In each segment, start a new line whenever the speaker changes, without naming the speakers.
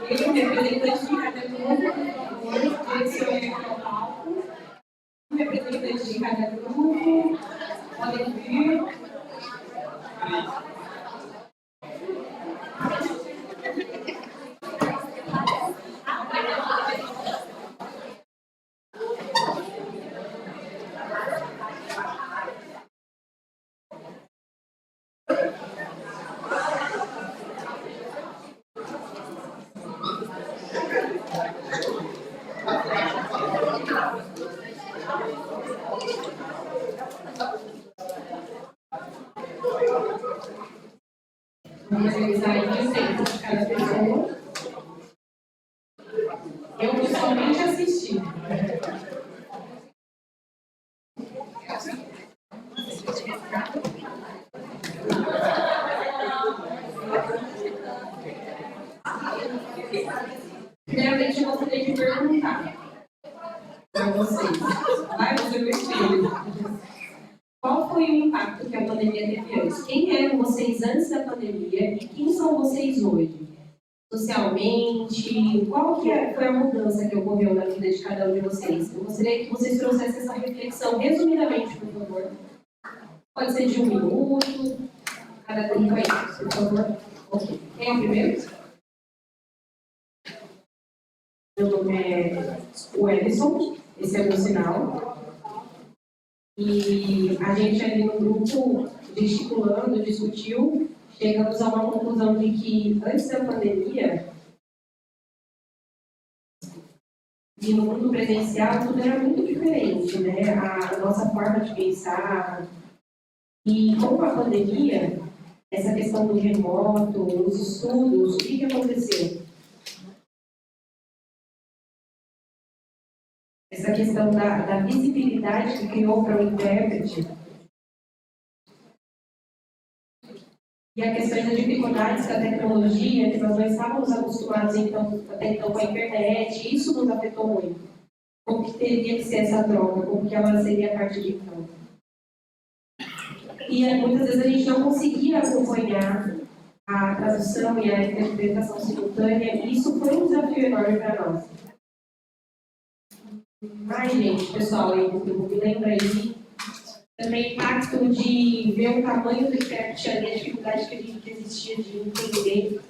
representante de cada grupo, direcione aqui ao palco. O representante de cada grupo, podem vir. Vamos realizar aí o tempo de cada pessoa. Eu vou somente assistir. Primeiramente, eu gostaria de perguntar para vocês. Vai, você meu espelho. Qual foi o impacto que a pandemia teve antes? Quem eram vocês antes da pandemia e quem são vocês hoje? Socialmente, qual que foi a mudança que ocorreu na vida de cada um de vocês? Eu gostaria que vocês trouxessem essa reflexão resumidamente, por favor. Pode ser de 1 minuto, cada 30 minutos, por favor. Ok. Quem é o primeiro? Meu nome é o Edson, esse é o meu sinal. E a gente ali no grupo, gesticulando, discutiu, chegamos a uma conclusão de que antes da pandemia, e no mundo presencial, tudo era muito diferente, né? A nossa forma de pensar. E com a pandemia, essa questão do remoto, os estudos, o que aconteceu? Essa questão da visibilidade que criou para o intérprete e a questão das dificuldades da tecnologia, que nós não estávamos acostumados até então com a internet, isso nos afetou muito. Como que teria que ser essa troca? Como que ela seria a partir de então? E muitas vezes a gente não conseguia acompanhar a tradução e a interpretação simultânea, e isso foi um desafio enorme para nós. Mas, gente, pessoal, eu me lembro aí também o impacto de ver o tamanho do intérprete ali, a dificuldade que existia de entender.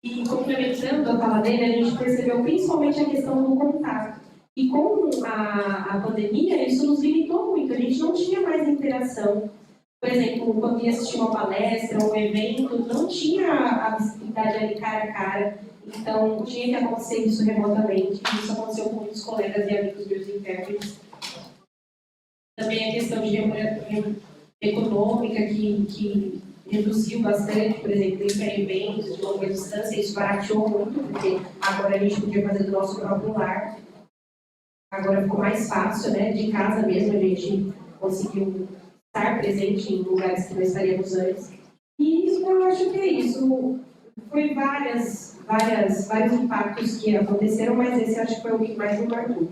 E complementando a fala dele, a gente percebeu principalmente a questão do contato. E com a pandemia, isso nos limitou muito, a gente não tinha mais interação. Por exemplo, quando ia assistir uma palestra ou um evento, não tinha a visibilidade ali cara a cara. Então, tinha que acontecer isso remotamente. Isso aconteceu com muitos colegas e amigos meus intérpretes. Também a questão de econômica, que reduziu bastante, por exemplo, ir para eventos de longa distância, isso barateou muito, porque agora a gente podia fazer do nosso próprio lar. Agora ficou mais fácil, né? De casa mesmo, a gente conseguiu estar presente em lugares que não estaríamos antes. E isso, eu acho que é isso. Foi vários impactos que aconteceram, mas esse acho que foi o que mais me marcou.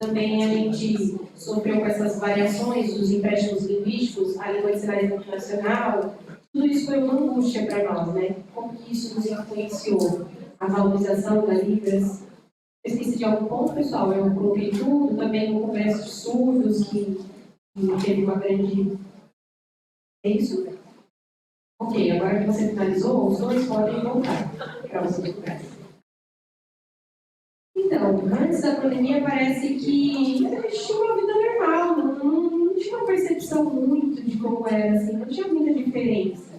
Também a gente sofreu com essas variações dos empréstimos linguísticos, a língua de sinais internacional. Tudo isso foi uma angústia para nós, né? Como que isso nos influenciou? A valorização das Libras. Eu esqueci de algum ponto, pessoal? Eu coloquei tudo, também no Congresso de Surdos, que teve uma grande... É isso? Ok, agora que você finalizou, os dois podem voltar para você conversa. não. Antes da pandemia parece que a gente tinha uma vida normal, não tinha uma percepção muito de como era, assim, não tinha muita diferença.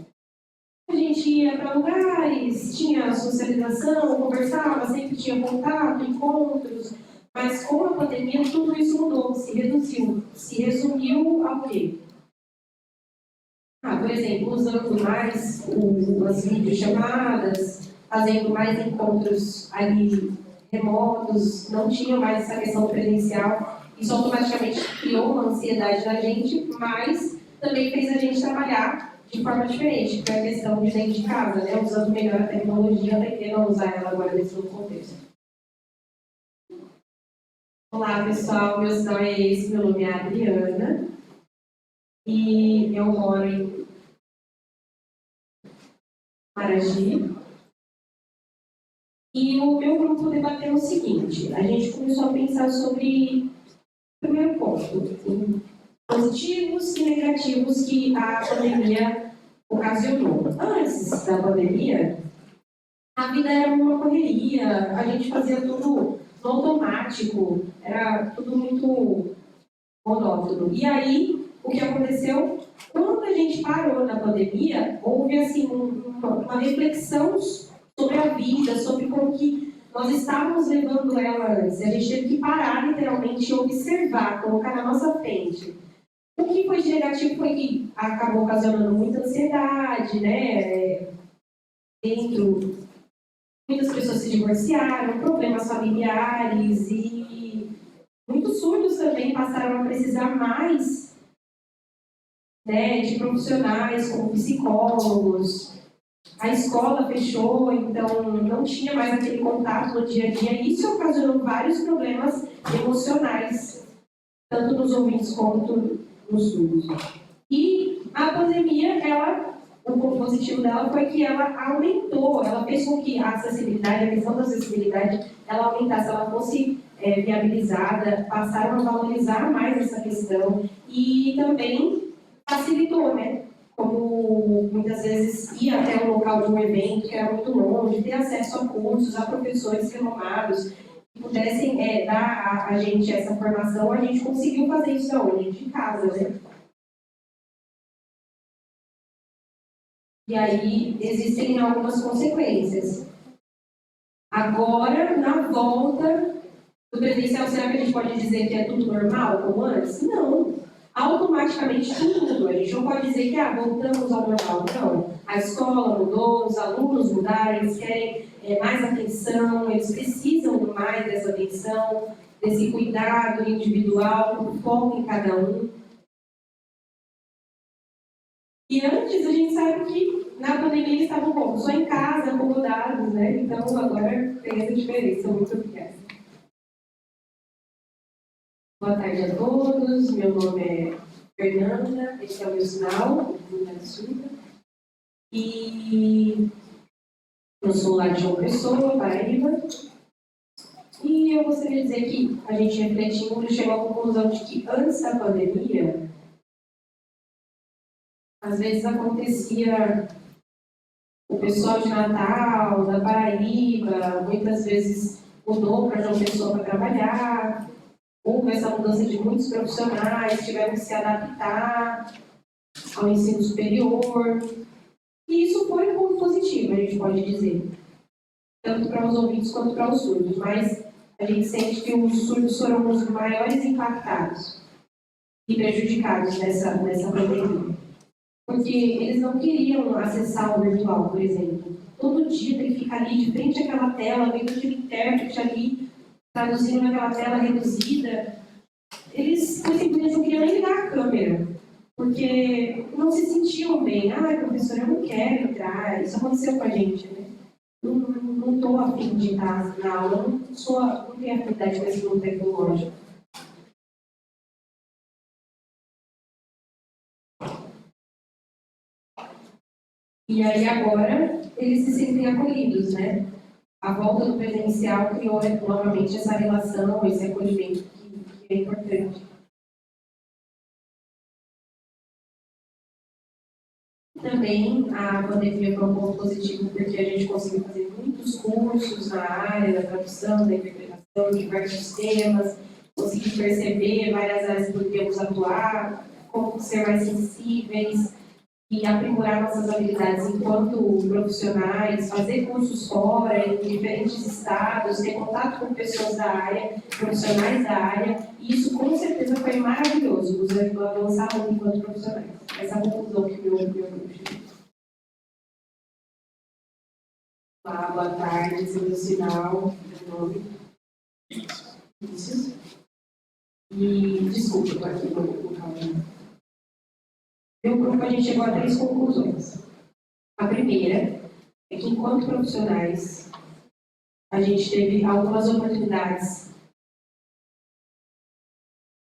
A gente ia para lugares, tinha socialização, conversava, sempre tinha contato, encontros, mas com a pandemia tudo isso mudou, se reduziu, se resumiu ao quê? Por exemplo, usando mais as videochamadas, fazendo mais encontros ali remotos, não tinha mais essa questão presencial. Isso automaticamente criou uma ansiedade na gente, mas também fez a gente trabalhar de forma diferente, que é a questão de dentro de casa, né? Usando melhor a tecnologia, aprendendo a usar ela agora nesse novo contexto. Olá, pessoal, meu nome é esse, meu nome é Adriana, e eu moro em Maraji. E o meu grupo debateu o seguinte: a gente começou a pensar sobre o primeiro ponto, positivos e negativos que a pandemia ocasionou. Antes da pandemia, a vida era uma correria, a gente fazia tudo no automático, era tudo muito monótono. E aí, o que aconteceu? Quando a gente parou na pandemia, houve assim uma reflexão sobre a vida, sobre como que nós estávamos levando ela antes. A gente teve que parar, literalmente, e observar, colocar na nossa frente. O que foi de negativo foi que acabou ocasionando muita ansiedade, né? Muitas pessoas se divorciaram, problemas familiares e muitos surdos também passaram a precisar mais, né, de profissionais como psicólogos. A escola fechou, então não tinha mais aquele contato no dia a dia. E isso ocasionou vários problemas emocionais, tanto nos ouvintes quanto nos surdos. E a pandemia, o ponto positivo dela foi que ela aumentou, ela fez com que a acessibilidade, a questão da acessibilidade, ela aumentasse, ela fosse viabilizada, passaram a valorizar mais essa questão e também facilitou, né? Como muitas vezes ir até o local de um evento que era muito longe, ter acesso a cursos, a professores renomados que pudessem dar a gente essa formação, a gente conseguiu fazer isso aonde? De casa, né? E aí existem algumas consequências. Agora, na volta do presencial, será que a gente pode dizer que é tudo normal, como antes? Não. Automaticamente tudo mudou. A gente não pode dizer que voltamos ao normal. Não. A escola mudou, os alunos mudaram, eles querem mais atenção, eles precisam mais dessa atenção, desse cuidado individual, com foco em cada um. E antes a gente sabe que na pandemia eles estavam como? Só em casa, acomodados, né? Então agora tem essa diferença. Muito obrigada. Boa tarde a todos, meu nome é Fernanda, esse é o meu sinal, do Sul. E eu sou lá de João Pessoa, Paraíba. E eu gostaria de dizer que a gente refletindo chegou à conclusão de que antes da pandemia, às vezes acontecia o pessoal de Natal, da Paraíba, muitas vezes mudou para João Pessoa para trabalhar. Houve essa mudança de muitos profissionais, tiveram que se adaptar ao ensino superior. E isso foi um ponto positivo, a gente pode dizer. Tanto para os ouvintes quanto para os surdos. Mas a gente sente que os surdos foram os maiores impactados e prejudicados nessa pandemia. Porque eles não queriam acessar o virtual, por exemplo. Todo dia tem que ficar ali de frente àquela tela, vendo aquele intérprete ali, traduzindo naquela tela reduzida. Eles simplesmente não queriam nem ligar a câmera, porque não se sentiam bem. Professor, eu não quero entrar. Isso aconteceu com a gente, né? Não estou a fim de estar na aula, não tenho afinidade com esse mundo tecnológico. E aí agora eles se sentem acolhidos, né? A volta do presencial criou novamente essa relação, esse acolhimento que é importante. Também a pandemia foi um ponto positivo porque a gente conseguiu fazer muitos cursos na área da tradução, da interpretação, de diversos temas, conseguir perceber várias áreas que podíamos atuar, como ser mais sensíveis e aprimorar nossas habilidades enquanto profissionais, fazer cursos fora, em diferentes estados, ter contato com pessoas da área, profissionais da área, e isso com certeza foi maravilhoso, nos ajudou a avançar muito enquanto profissionais. Essa é a conclusão que meu chegou. Olá, boa tarde, seu sinal, meu nome. Isso. E desculpa, estou aqui no canal. Meu grupo, a gente chegou a 3 conclusões. A primeira é que, enquanto profissionais, a gente teve algumas oportunidades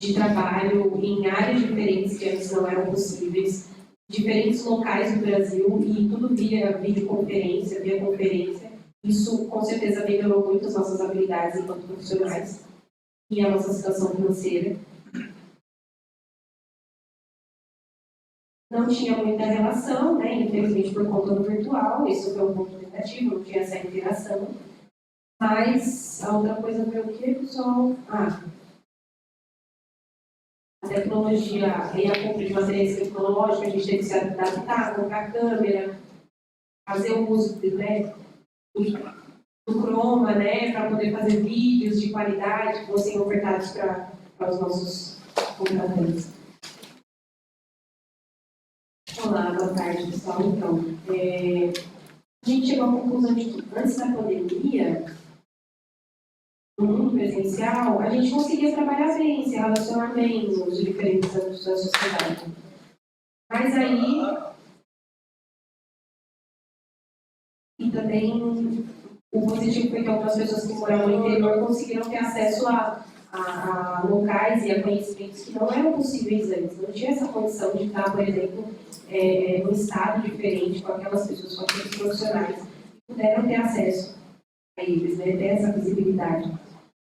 de trabalho em áreas diferentes que antes não eram possíveis, diferentes locais do Brasil, e tudo via videoconferência, via conferência. Isso, com certeza, melhorou muito as nossas habilidades enquanto profissionais e a nossa situação financeira. Não tinha muita relação, né? Infelizmente, por conta do virtual, isso foi um ponto negativo, não tinha essa interação. Mas a outra coisa foi o quê, pessoal? A tecnologia e a compra de materiais tecnológicos, a gente teve que se adaptar, comprar câmera, fazer o uso, né, do Chroma, né, para poder fazer vídeos de qualidade que fossem ofertados para os nossos compradores. Olá, boa tarde, pessoal. Então, a gente chegou à conclusão de que antes da pandemia, no mundo presencial, a gente conseguia trabalhar bem, se relacionar bem nos diferentes âmbitos da sociedade. Mas aí, e também o positivo foi que algumas pessoas que moravam no interior conseguiram ter acesso a locais e a conhecimentos que não eram possíveis antes. Não tinha essa condição de estar, por exemplo, num estado diferente com aquelas pessoas, com aqueles profissionais, que puderam ter acesso a eles, né, ter essa visibilidade.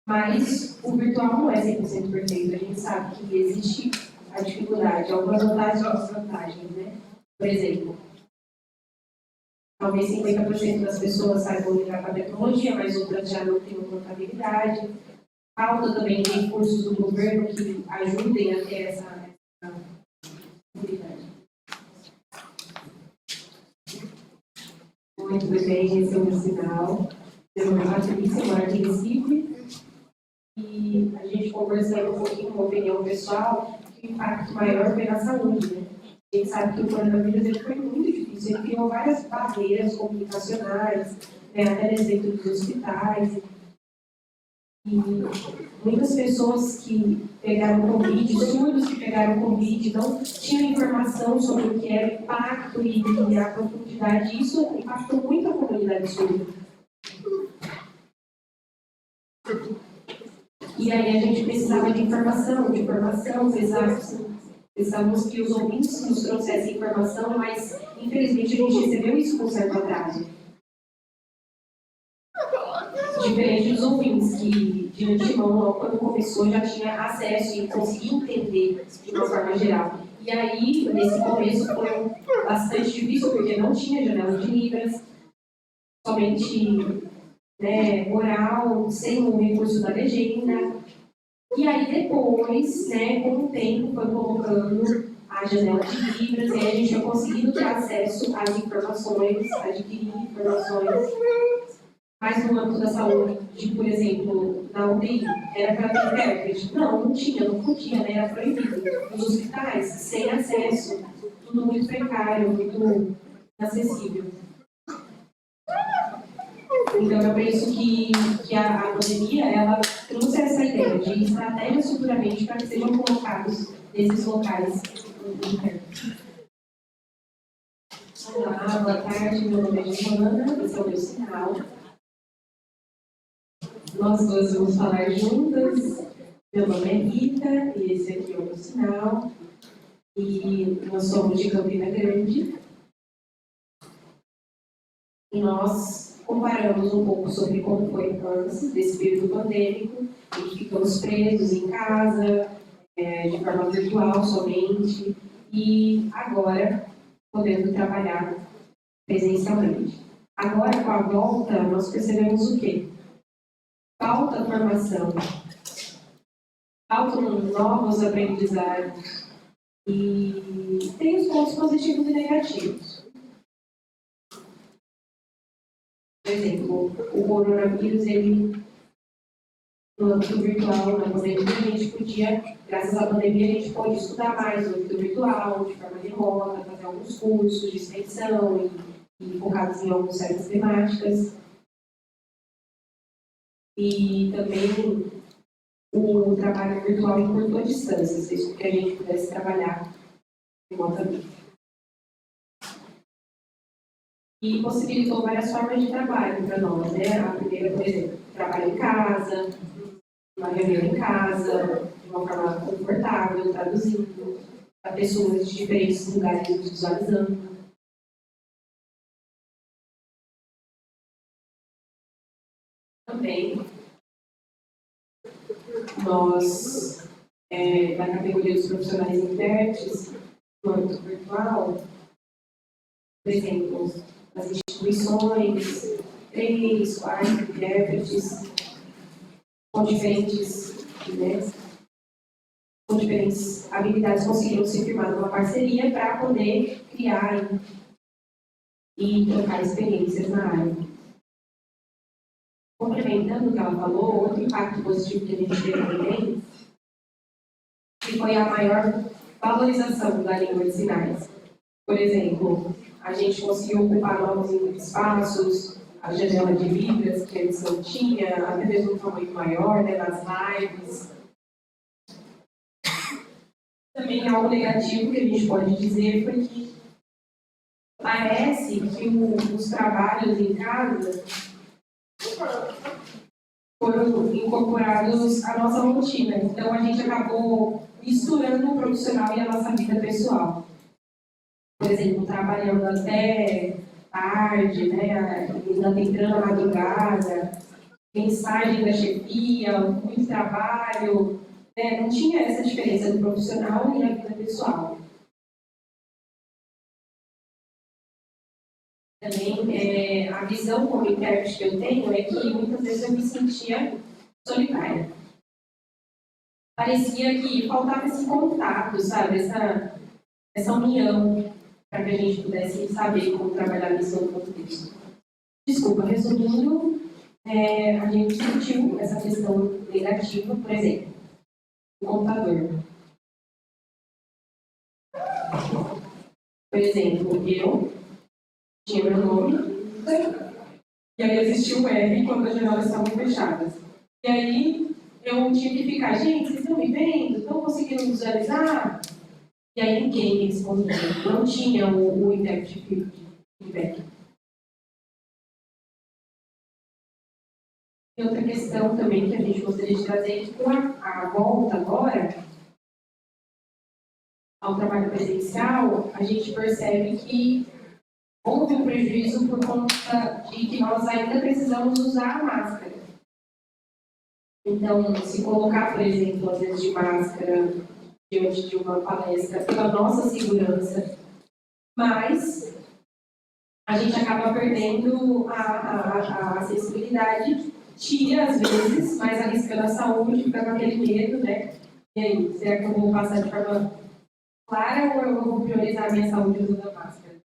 Mas o virtual não é 100% perfeito. A gente sabe que existe a dificuldade, algumas vantagens e desvantagens, né? Por exemplo, talvez 50% das pessoas saibam lidar com a tecnologia, mas outras já não têm contabilidade. Falta também de recursos do governo que ajudem a ter essa habilidade. Muito bem, esse é o meu sinal. Meu nome é Patrícia, moro aqui em Recife. E a gente conversando um pouquinho com a opinião pessoal, que o impacto maior foi na saúde, né? A gente sabe que o coronavírus ele foi muito difícil, ele criou várias barreiras comunicacionais, né, até dentro dos hospitais. E muitas pessoas que pegaram Covid, surdos que pegaram Covid, não tinham informação sobre o que era o impacto e a profundidade. Isso impactou muito a comunidade surda. E aí a gente precisava de informação, precisávamos que os ouvintes nos trouxessem informação, mas infelizmente a gente recebeu isso com certo atraso. Diferente dos ouvintes, que de antemão, quando começou, já tinha acesso e conseguia entender de uma forma geral. E aí, nesse começo, foi bastante difícil, porque não tinha janela de Libras, somente, né, oral, sem o recurso da legenda. E aí depois, né, com o tempo, foi colocando a janela de Libras, e aí a gente foi conseguindo ter acesso às informações, adquirir informações. Mas no âmbito da saúde, de, por exemplo, na UTI, era para ter intérprete? Não tinha, não podia, né, era proibido. Nos hospitais, sem acesso, tudo muito precário, muito inacessível. Então, eu penso que a pandemia, ela trouxe essa ideia de estratégias futuramente para que sejam colocados nesses locais internos. Olá, boa tarde, meu nome é Joana, esse é o meu sinal. Nós duas vamos falar juntas. Meu nome é Rita e esse aqui é o meu sinal. E nós somos de Campina Grande. E nós comparamos um pouco sobre como foi antes desse período pandêmico, em que ficamos presos em casa, de forma virtual somente, e agora, podendo trabalhar presencialmente. Agora, com a volta, nós percebemos o quê? Falta formação, faltam novos aprendizados e tem os pontos positivos e negativos. Por exemplo, o coronavírus, no âmbito virtual, na pandemia, a gente podia, graças à pandemia, a gente pôde estudar mais no âmbito virtual, de forma remota, fazer alguns cursos de extensão e focados em algumas certas temáticas. E também o trabalho virtual encurtou distâncias, isso que a gente pudesse trabalhar remotamente. E possibilitou várias formas de trabalho para nós, né? A primeira, por exemplo, trabalho em casa, uma reunião em casa, de uma forma confortável, traduzindo, para pessoas de diferentes lugares visualizando. Também, nós, da categoria dos profissionais intérpretes, no âmbito virtual, por exemplo, as instituições, 3, 4 intérpretes, com diferentes habilidades, conseguiram se firmar numa parceria para poder criar e trocar experiências na área. Complementando o que ela falou, outro impacto positivo que a gente teve também, que foi a maior valorização da língua de sinais. Por exemplo, a gente conseguiu ocupar novos espaços, a janela de libras que antes não tinha, até mesmo um tamanho maior, né, nas lives. Também algo negativo que a gente pode dizer foi que parece que os trabalhos em casa foram incorporados à nossa rotina. Então, a gente acabou misturando o profissional e a nossa vida pessoal. Por exemplo, trabalhando até tarde, né, ainda entrando à madrugada, mensagem da chefia, muito trabalho, né, não tinha essa diferença do profissional e a vida pessoal. Também, a visão como intérprete que eu tenho é que muitas vezes eu me sentia solitária. Parecia que faltava esse contato, sabe? Essa união para que a gente pudesse saber como trabalhar nesse outro contexto. Desculpa, resumindo, a gente sentiu essa questão negativa, por exemplo, o computador. Por exemplo, eu tinha meu nome, e aí existia um R quando as janelas estavam fechadas. E aí eu tinha que ficar, gente, vocês estão me vendo? Estão conseguindo visualizar? E aí ninguém me respondia. Não tinha o intérprete feedback. E outra questão também que a gente gostaria de trazer é que com a volta agora ao trabalho presencial, a gente percebe que houve um prejuízo por conta de que nós ainda precisamos usar a máscara. Então, se colocar, por exemplo, às vezes de máscara diante de uma palestra pela nossa segurança, mas a gente acaba perdendo a acessibilidade, tira às vezes, mas arriscando a saúde, fica com aquele medo, né? E aí, será que eu vou passar de forma clara ou eu vou priorizar a minha saúde usando a máscara?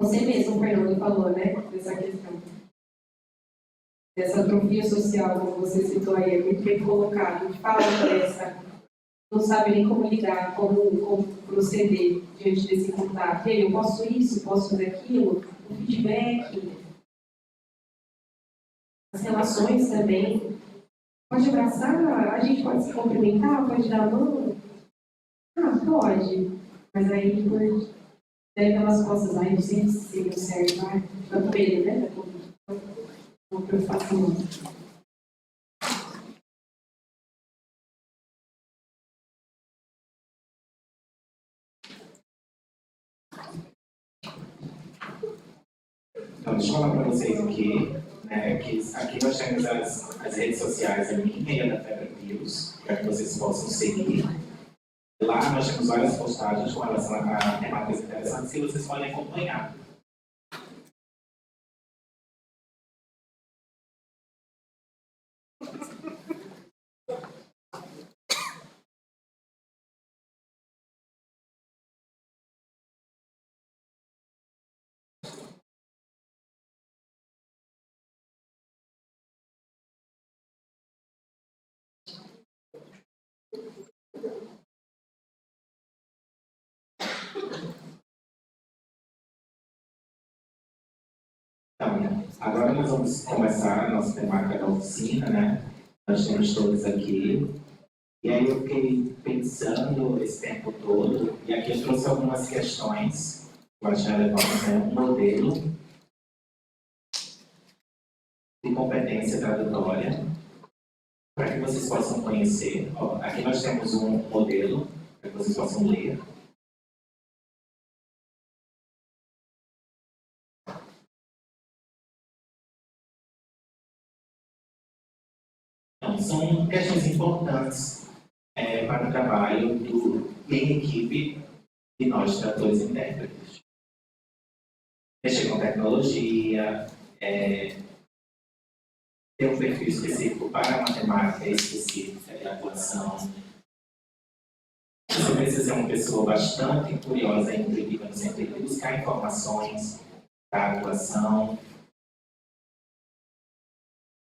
Você mesmo, Fernando, falou, né, dessa questão. Dessa atrofia social, como você citou aí, é muito bem colocado. De falar dessa, não sabe nem como lidar, como proceder diante desse contato. Eu posso isso, posso fazer aquilo, o feedback, as relações também. Pode abraçar, a gente pode se cumprimentar, pode dar a mão. Ah, pode. Mas aí, daí pelas costas, eu sempre sei o certo, fica com medo, né? Uma preocupação.
Então, deixa eu falar para vocês aqui, né, que aqui nós temos as redes sociais, a minha e a da Febre News, para que vocês possam seguir. Lá nós temos várias postagens com relação a temáticas interessantes que vocês podem acompanhar. Então, agora nós vamos começar a nossa temática da oficina, né? Nós temos todos aqui. E aí eu fiquei pensando esse tempo todo, e aqui eu trouxe algumas questões que eu achei relevante, né? Um modelo de competência tradutória, para que vocês possam conhecer. Ó, aqui nós temos um modelo, para que vocês possam ler. Então, são questões importantes para o trabalho em equipe de nós, tradutores e intérpretes. Mexer com tecnologia, ter um perfil específico para uma temática específica de atuação. Você precisa ser uma pessoa bastante curiosa e intuitiva no sentido de buscar informações da atuação.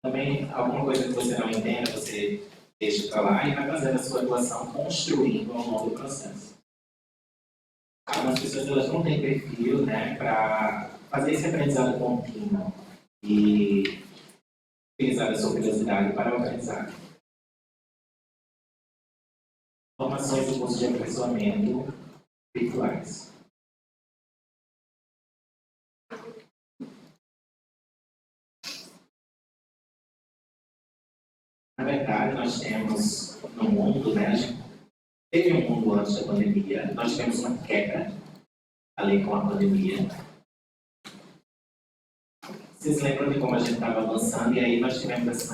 Também, alguma coisa que você não entenda, você deixa para lá e vai fazendo a sua atuação construindo ao longo do processo. Algumas pessoas elas não têm perfil, né, para fazer esse aprendizado contínuo e utilizar a sua curiosidade para o aprendizado. Formações e cursos de aperfeiçoamento virtuais. Na verdade, nós temos no mundo, né, teve um mundo antes da pandemia, nós tivemos uma quebra ali com a pandemia. Vocês lembram de como a gente estava avançando e aí nós tivemos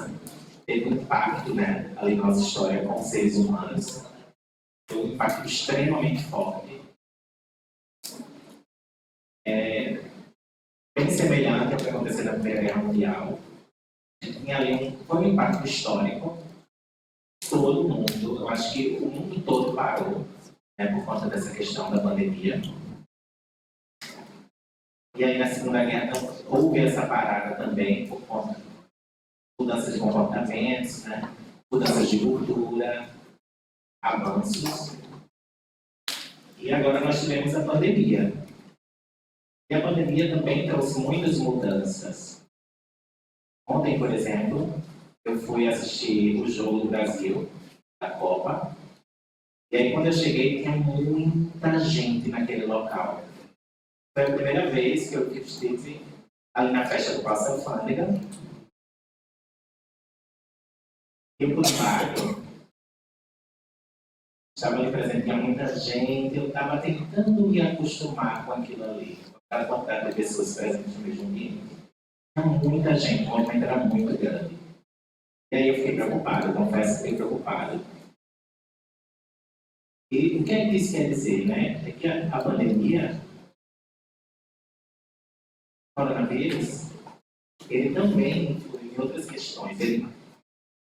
teve um impacto, né, ali na nossa história com os seres humanos. Foi um impacto extremamente forte. Bem semelhante ao que aconteceu na Primeira Guerra Mundial. Tinha ali foi um impacto histórico. Todo mundo, eu acho que o mundo todo parou, né, por conta dessa questão da pandemia. E aí na Segunda Guerra então, houve essa parada também por conta de mudanças de comportamentos, né, mudanças de cultura, avanços. E agora nós tivemos a pandemia. E a pandemia também trouxe muitas mudanças. Ontem, por exemplo, eu fui assistir o jogo do Brasil, da Copa. E aí, quando eu cheguei, tinha muita gente naquele local. Foi a primeira vez que eu estive ali na festa do Passo Alfândega. E por lado, estava ali presente, tinha muita gente. Eu estava tentando me acostumar com aquilo ali. A quantidade de pessoas presentes no mesmo ambiente. Tinha muita gente, o movimento era muito grande. E aí eu fiquei preocupado, confesso que fiquei preocupado. E o que é que isso quer dizer, né? É que a pandemia, o coronavírus, ele também influi em outras questões. Ele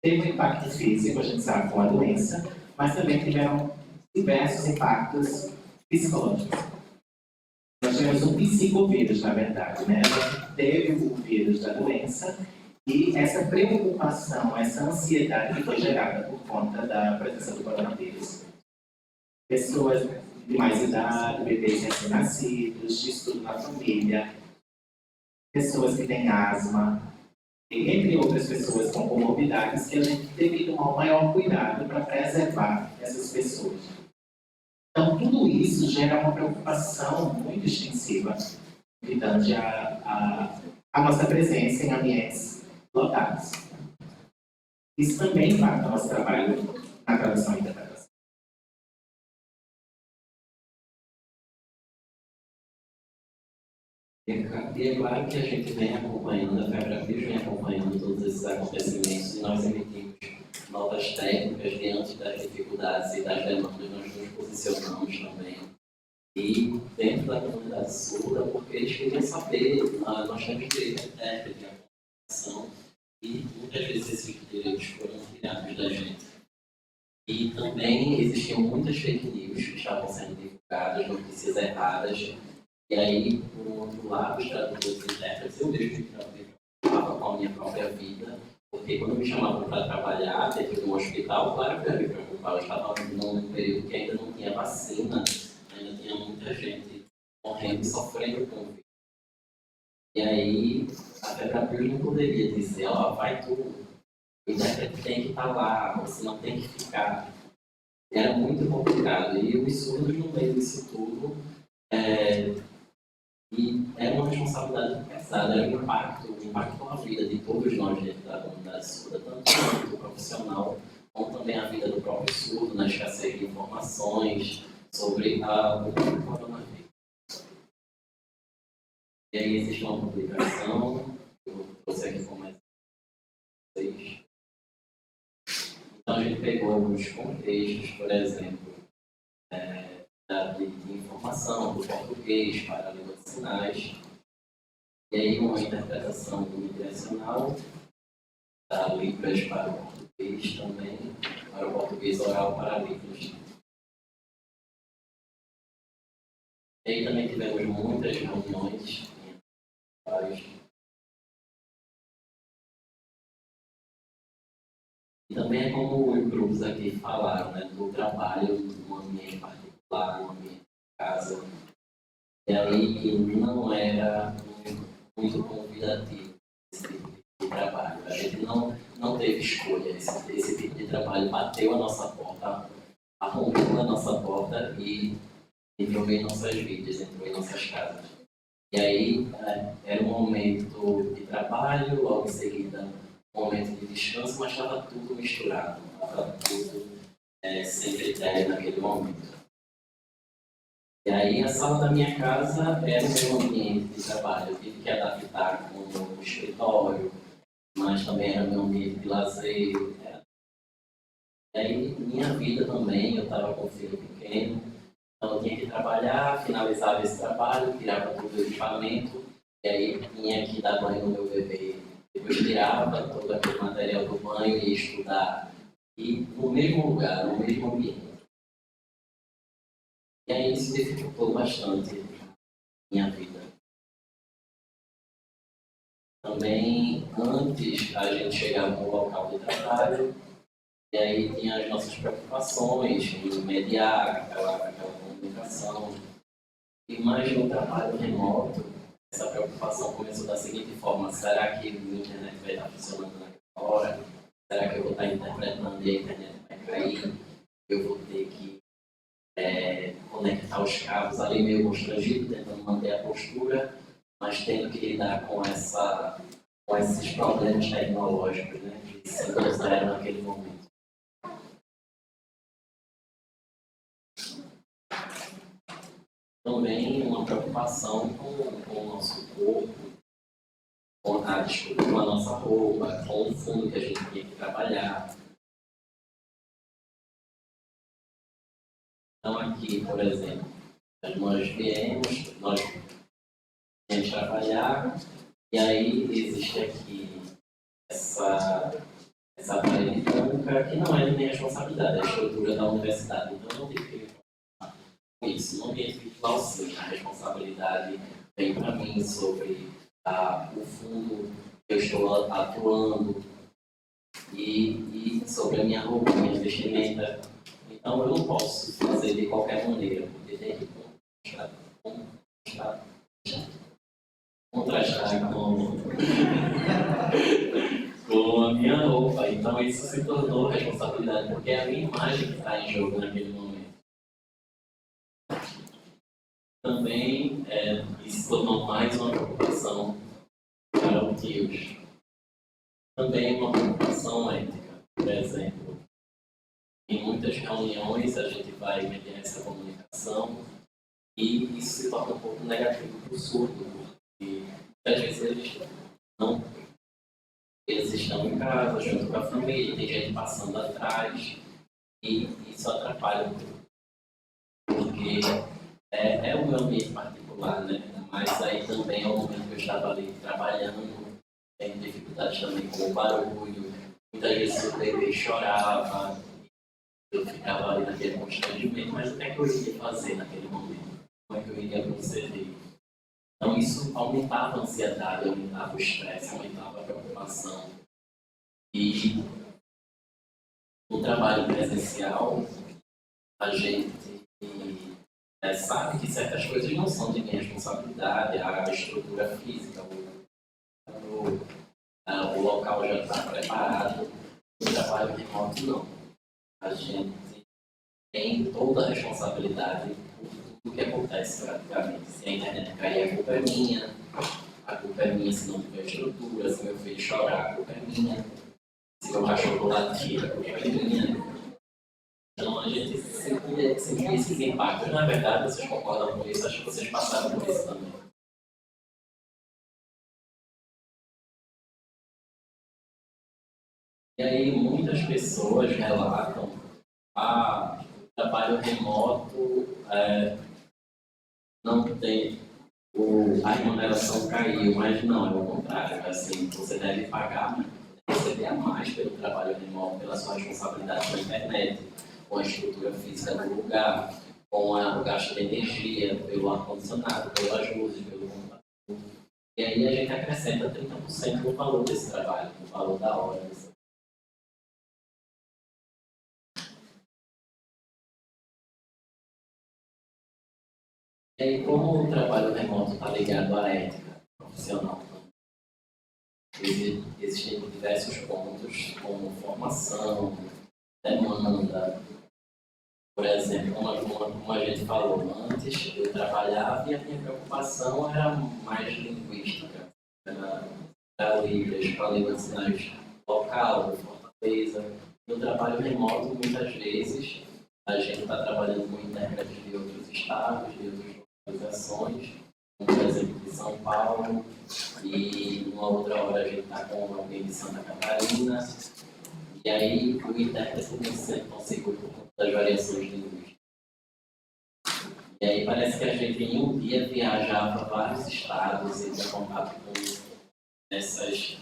teve um impacto físico, a gente sabe, com a doença, mas também tiveram diversos impactos psicológicos. Nós tivemos um psicovírus, na verdade, né? A gente teve o vírus da doença e essa preocupação, essa ansiedade que foi gerada por conta da presença do coronavírus. Pessoas de mais idade, bebês recém-nascidos, de estudo na família, pessoas que têm asma, e entre outras pessoas com comorbidades que a gente teve que tomar o maior cuidado para preservar essas pessoas. Então, tudo isso gera uma preocupação muito extensiva, evitando a nossa presença em ambientes lotados. Isso também impacta o nosso trabalho na tradução e interpretação.
E é claro que a gente vem acompanhando, a FEBRAFIS vem acompanhando todos esses acontecimentos e nós emitimos notas técnicas diante das dificuldades e das demandas, nós nos posicionamos também. E dentro da comunidade surda, porque eles queriam saber, nós temos direito à intérprete, à comunicação, e muitas vezes esses direitos foram tirados da gente. E também existiam muitas fake news que estavam sendo divulgadas, notícias erradas. E aí, por um outro lado, os tradutores e intérpretes, eu mesmo trabalhava com a minha própria vida, porque quando me chamavam para trabalhar dentro de um hospital, claro que eu ia me preocupar. Eu estava num período que ainda não tinha vacina, ainda tinha muita gente morrendo e sofrendo com o vírus. E aí, a Febrabil não poderia dizer, ó, vai tudo. O intérprete tem que estar lá, você não tem que ficar. Era muito complicado. E os surdos, no meio disso tudo, e era uma responsabilidade pesada, era um impacto na vida de todos nós dentro da comunidade surda, tanto no âmbito profissional, como também a vida do próprio surdo, na escassez de informações sobre o coronavírus. E aí existe uma publicação, eu trouxe aqui com mais vocês. Então a gente pegou alguns contextos, por exemplo, de informação do português para a língua de sinais, e aí uma interpretação unidirecional da Libras para o português também, para o português oral para Libras. E aí também tivemos muitas reuniões em vários. E também é como os grupos aqui falaram, né, do trabalho no ambiente particular, no ambiente de casa. E aí não era muito convidativo esse tipo de trabalho. A gente não teve escolha. Esse tipo de trabalho bateu a nossa porta, arrombou a nossa porta e entrou em nossas vidas, entrou em nossas casas. E aí era um momento de trabalho, logo em seguida um momento de descanso, mas estava tudo misturado, estava tudo sem critério naquele momento. E aí a sala da minha casa era o meu ambiente de trabalho. Eu tive que adaptar com o escritório, mas também era o meu ambiente de lazer. E aí minha vida também, eu estava com um filho pequeno, então eu tinha que trabalhar, finalizava esse trabalho, tirava todo o equipamento, e aí tinha que dar banho no meu bebê. Depois tirava todo aquele material do banho e ia estudar. E no mesmo lugar, no mesmo ambiente. E aí isso dificultou bastante minha vida. Também, antes, a gente chegava no local de trabalho, e aí tinha as nossas preocupações em mediar aquela comunicação. E mais no trabalho remoto, essa preocupação começou da seguinte forma: será que a internet vai estar funcionando naquela hora? Será que eu vou estar interpretando e a internet vai cair? Eu vou ter que conectar os cabos ali meio constrangido, tentando manter a postura, mas tendo que lidar com esses problemas tecnológicos, né, que se trouxeram naquele momento. Também uma preocupação com o nosso corpo, com a nossa roupa, com o fundo que a gente tinha que trabalhar. Então aqui, por exemplo, nós viemos, nós viemos trabalhar, e aí existe aqui essa parede branca, que não é minha responsabilidade, é a estrutura da universidade. Então eu não tive que me preocupar com isso. No ambiente virtual, sim, a responsabilidade vem para mim sobre o fundo que eu estou atuando e sobre a minha roupa, a minha vestimenta. Então eu não posso fazer de qualquer maneira, porque tem que contrastar com a minha roupa. Então isso se tornou responsabilidade, porque é a minha imagem que está em jogo naquele momento. Também isso se tornou mais uma preocupação para os tios. Também uma preocupação ética. Por exemplo, em muitas reuniões a gente vai mediar essa comunicação e isso se torna um pouco negativo para o surdo, porque às vezes eles estão em casa, junto com a família, tem gente passando atrás, e isso atrapalha um pouco, porque é o meu ambiente particular, né? Mas aí também é o momento que eu estava ali trabalhando, tenho dificuldades também com o barulho, muitas vezes o bebê chorava, eu ficava ali naquele constrangimento, mas o que é que eu iria fazer naquele momento? Como é que eu iria proceder? Então isso aumentava a ansiedade, aumentava o estresse, aumentava a preocupação. E no trabalho presencial, a gente sabe que certas coisas não são de minha responsabilidade, a estrutura física, o local já está preparado. No trabalho remoto, não. A gente tem toda a responsabilidade por tudo que acontece praticamente. Se a internet cair, a culpa é minha. A culpa é minha se não tiver estrutura, se meu filho chorar, a culpa é minha. Se meu cachorro latir, a culpa é minha. Então a gente sente esses impactos. Na verdade, vocês concordam com isso? Acho que vocês passaram por isso também. E aí muitas pessoas relatam o trabalho remoto não tem, a remuneração caiu, mas não, é o contrário. Assim, você deve pagar, receber a mais pelo trabalho remoto, pela sua responsabilidade com a internet, com a estrutura física do lugar, com o gasto de energia, pelo ar-condicionado, pelas luzes, pelo computador. E aí a gente acrescenta 30% no valor desse trabalho, no valor da hora. E aí, como o trabalho remoto está ligado à ética profissional, existem diversos pontos, como formação, demanda. Por exemplo, como a gente falou antes, eu trabalhava e a minha preocupação era mais linguística. Era Libras, para línguas de sinais local, Fortaleza. No trabalho remoto, muitas vezes, a gente está trabalhando com intérpretes de outros estados, de outras localizações, como por exemplo de São Paulo, e uma outra hora a gente está com alguém de Santa Catarina. E aí o intérprete nem sempre tão seguro por conta das variações linguísticas. E aí parece que a gente em um dia viajava vários estados e tinha contato com essas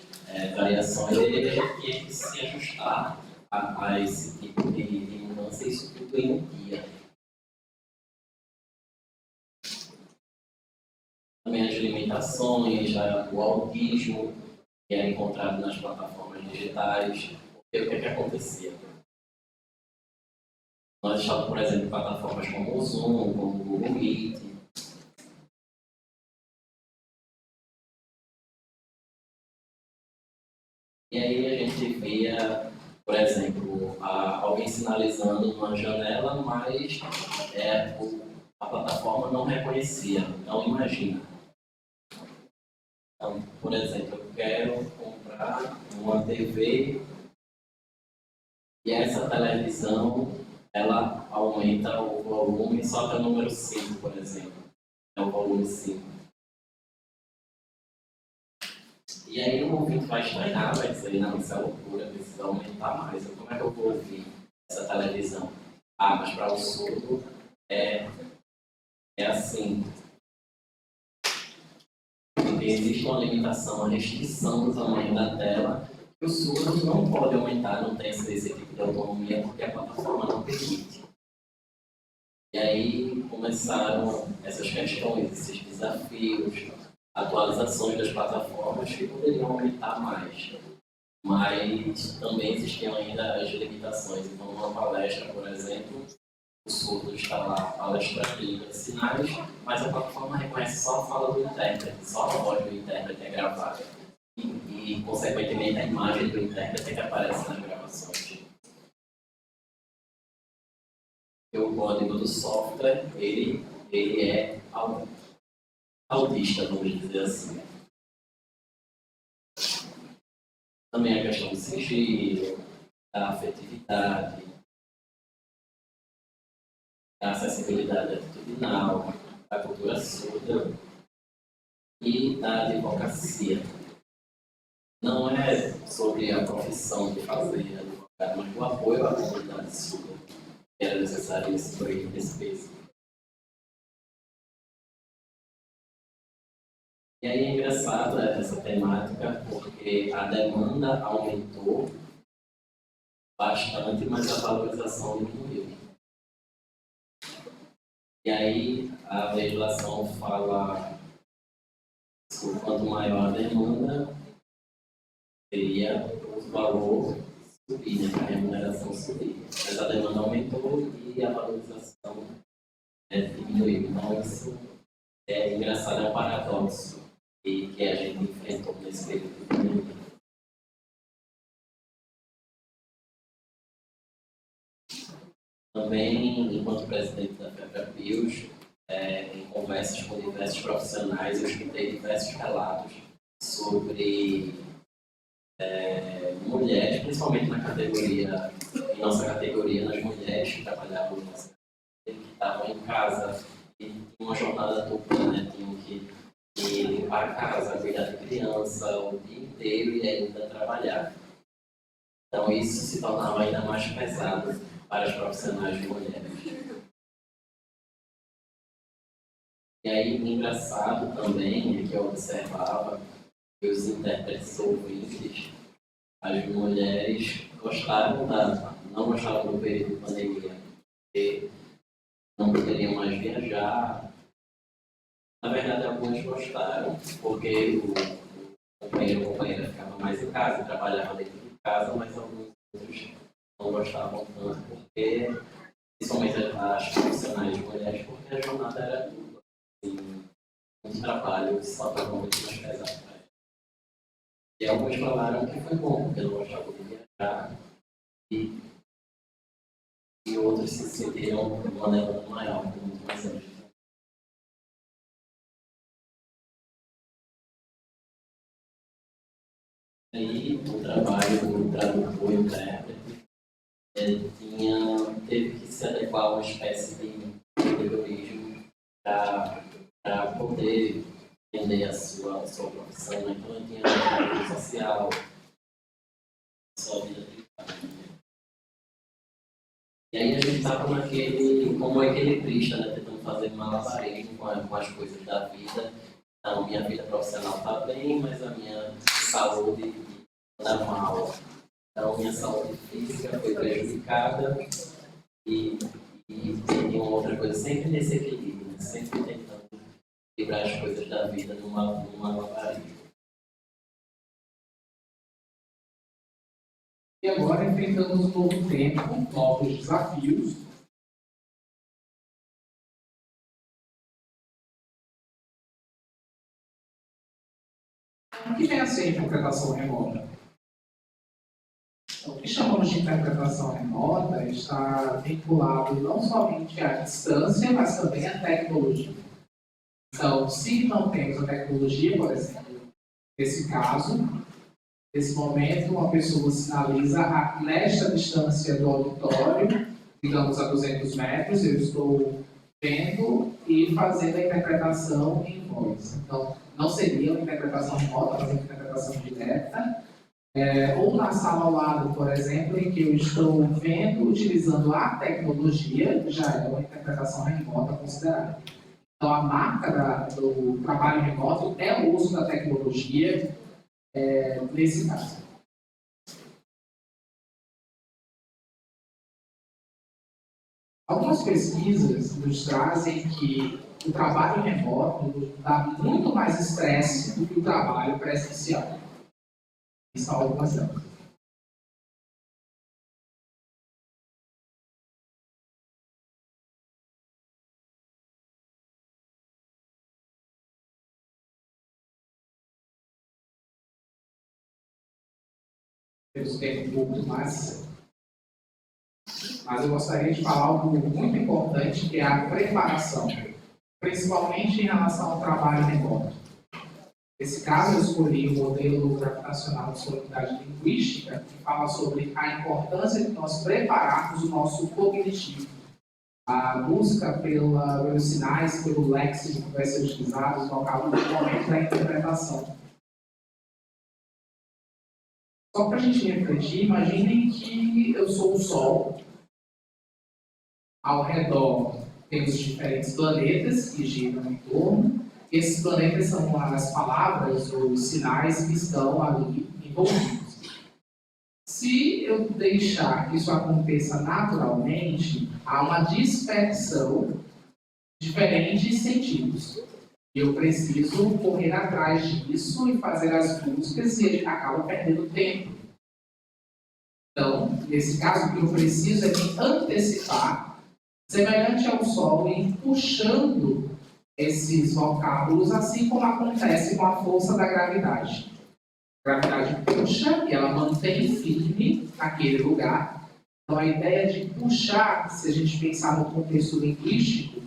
variações, e a gente tinha que se ajustar a esse tipo de mudança, isso tudo em um dia. Também as limitações, o autismo, que é encontrado nas plataformas digitais. O que acontecia? Nós estávamos, por exemplo, em plataformas como o Zoom, como o Google Meet. E aí a gente via, por exemplo, alguém sinalizando numa janela, mas a plataforma não reconhecia. Então, imagina. Então, por exemplo, eu quero comprar uma TV e essa televisão ela aumenta o volume só até o número 5, por exemplo. É o volume 5. E aí o ouvinte vai estranhar, vai dizer, não, isso é loucura, precisa aumentar mais. Como é que eu vou ouvir essa televisão? Ah, mas para o surdo é assim. Porque existe uma limitação, uma restrição do tamanho da tela, que o surdo não pode aumentar, não tem esse tipo de autonomia, porque a plataforma não permite. E aí começaram essas questões, esses desafios, atualizações das plataformas que poderiam aumentar mais. Mas também existiam ainda as limitações. Então, numa palestra, por exemplo, o surdo está lá, palestra clínica de sinais, mas a plataforma reconhece só a fala do intérprete, só a voz do intérprete é gravada. E consequentemente, a imagem do intérprete que aparece nas gravações. O código do software, ele é autista, vamos dizer assim. Também a questão do sigilo, da afetividade, da acessibilidade atitudinal, da cultura surda e da advocacia. não é sobre a profissão de fazer advogado, mas o apoio à comunidade surda, que era necessário esse peso. E aí é engraçado essa temática, porque a demanda aumentou bastante, mas a valorização diminuiu. E aí a legislação fala que quanto maior a demanda, seria o valor subir, né, a remuneração subir. Mas a demanda aumentou e a valorização diminuiu. Então isso é engraçado, é um paradoxo que a gente enfrentou nesse período de pandemia. Também, enquanto presidente da FEBRAPIOS, em conversas com diversos profissionais, eu escutei diversos relatos sobre mulheres, principalmente em nossa categoria, nas mulheres que trabalhavam em nossa categoria, que estavam em casa e tinham uma jornada dupla, né? Tinham que limpar a casa, cuidar de criança o dia inteiro e ainda trabalhar. Então isso se tornava ainda mais pesado para os profissionais de mulheres. E aí, engraçado também, que eu observava que os intérpretes ouvintes, as mulheres não gostavam do período de pandemia, porque não poderiam mais viajar. Na verdade, algumas gostaram, porque o companheiro ou companheira ficava mais em casa, trabalhava dentro de casa, mas alguns outros não gostavam tanto, porque, principalmente as profissionais de mulheres, porque a jornada era dupla, assim, um trabalho que se tornava muito mais pesado. E alguns falaram que foi bom, porque não gostavam de viajar, e outros se sentiram uma demanda maior, muito mais ampla. Aí, o trabalho do tradutor e intérprete teve que se adequar a uma espécie de empreendedorismo para poder entender a sua profissão. Então, eu tinha uma vida social, sua vida privada. E aí a gente estava como equilibrista, né, tentando fazer malabarismo com as coisas da vida. Então, minha vida profissional está bem, mas a minha saúde está mal. Então, minha saúde física foi prejudicada e tem uma outra coisa, sempre nesse equilíbrio, né? Sempre tentando equilibrar as coisas da vida numa malabarismo.
E agora enfrentamos um novo tempo, novos desafios. O que vem a ser interpretação remota? O que chamamos de interpretação remota está vinculado não somente à distância, mas também à tecnologia. Então, se não temos a tecnologia, por exemplo, nesse caso, nesse momento, uma pessoa sinaliza nesta distância do auditório, digamos a 200 metros, eu estou vendo e fazendo a interpretação em voz. Então, não seria uma interpretação remota, mas uma interpretação direta. Ou na sala ao lado, por exemplo, em que eu estou vendo, utilizando a tecnologia, já é uma interpretação remota considerada. Então, a marca do trabalho remoto é o uso da tecnologia nesse caso. Algumas pesquisas nos trazem que o trabalho remoto dá muito mais estresse do que o trabalho presencial. São algumas delas. Temos tempo um pouco mais, mas eu gostaria de falar algo muito importante, que é a preparação, principalmente em relação ao trabalho remoto. Nesse caso, eu escolhi o modelo gravitacional de solubilidade linguística, que fala sobre a importância de nós prepararmos o nosso cognitivo. A busca pelos sinais, pelo léxico que vai ser utilizado no momento da interpretação. Só para a gente refletir, imaginem que eu sou o Sol, ao redor temos diferentes planetas que giram em torno. Esses planetas são as palavras ou os sinais que estão ali envolvidos. Se eu deixar que isso aconteça naturalmente, há uma dispersão de diferentes sentidos. Eu preciso correr atrás disso e fazer as buscas e ele acaba perdendo tempo. Então, nesse caso, o que eu preciso é me antecipar, semelhante ao Sol, e puxando esses vocábulos, assim como acontece com a força da gravidade. A gravidade puxa e ela mantém firme naquele lugar. Então, a ideia de puxar, se a gente pensar no contexto linguístico,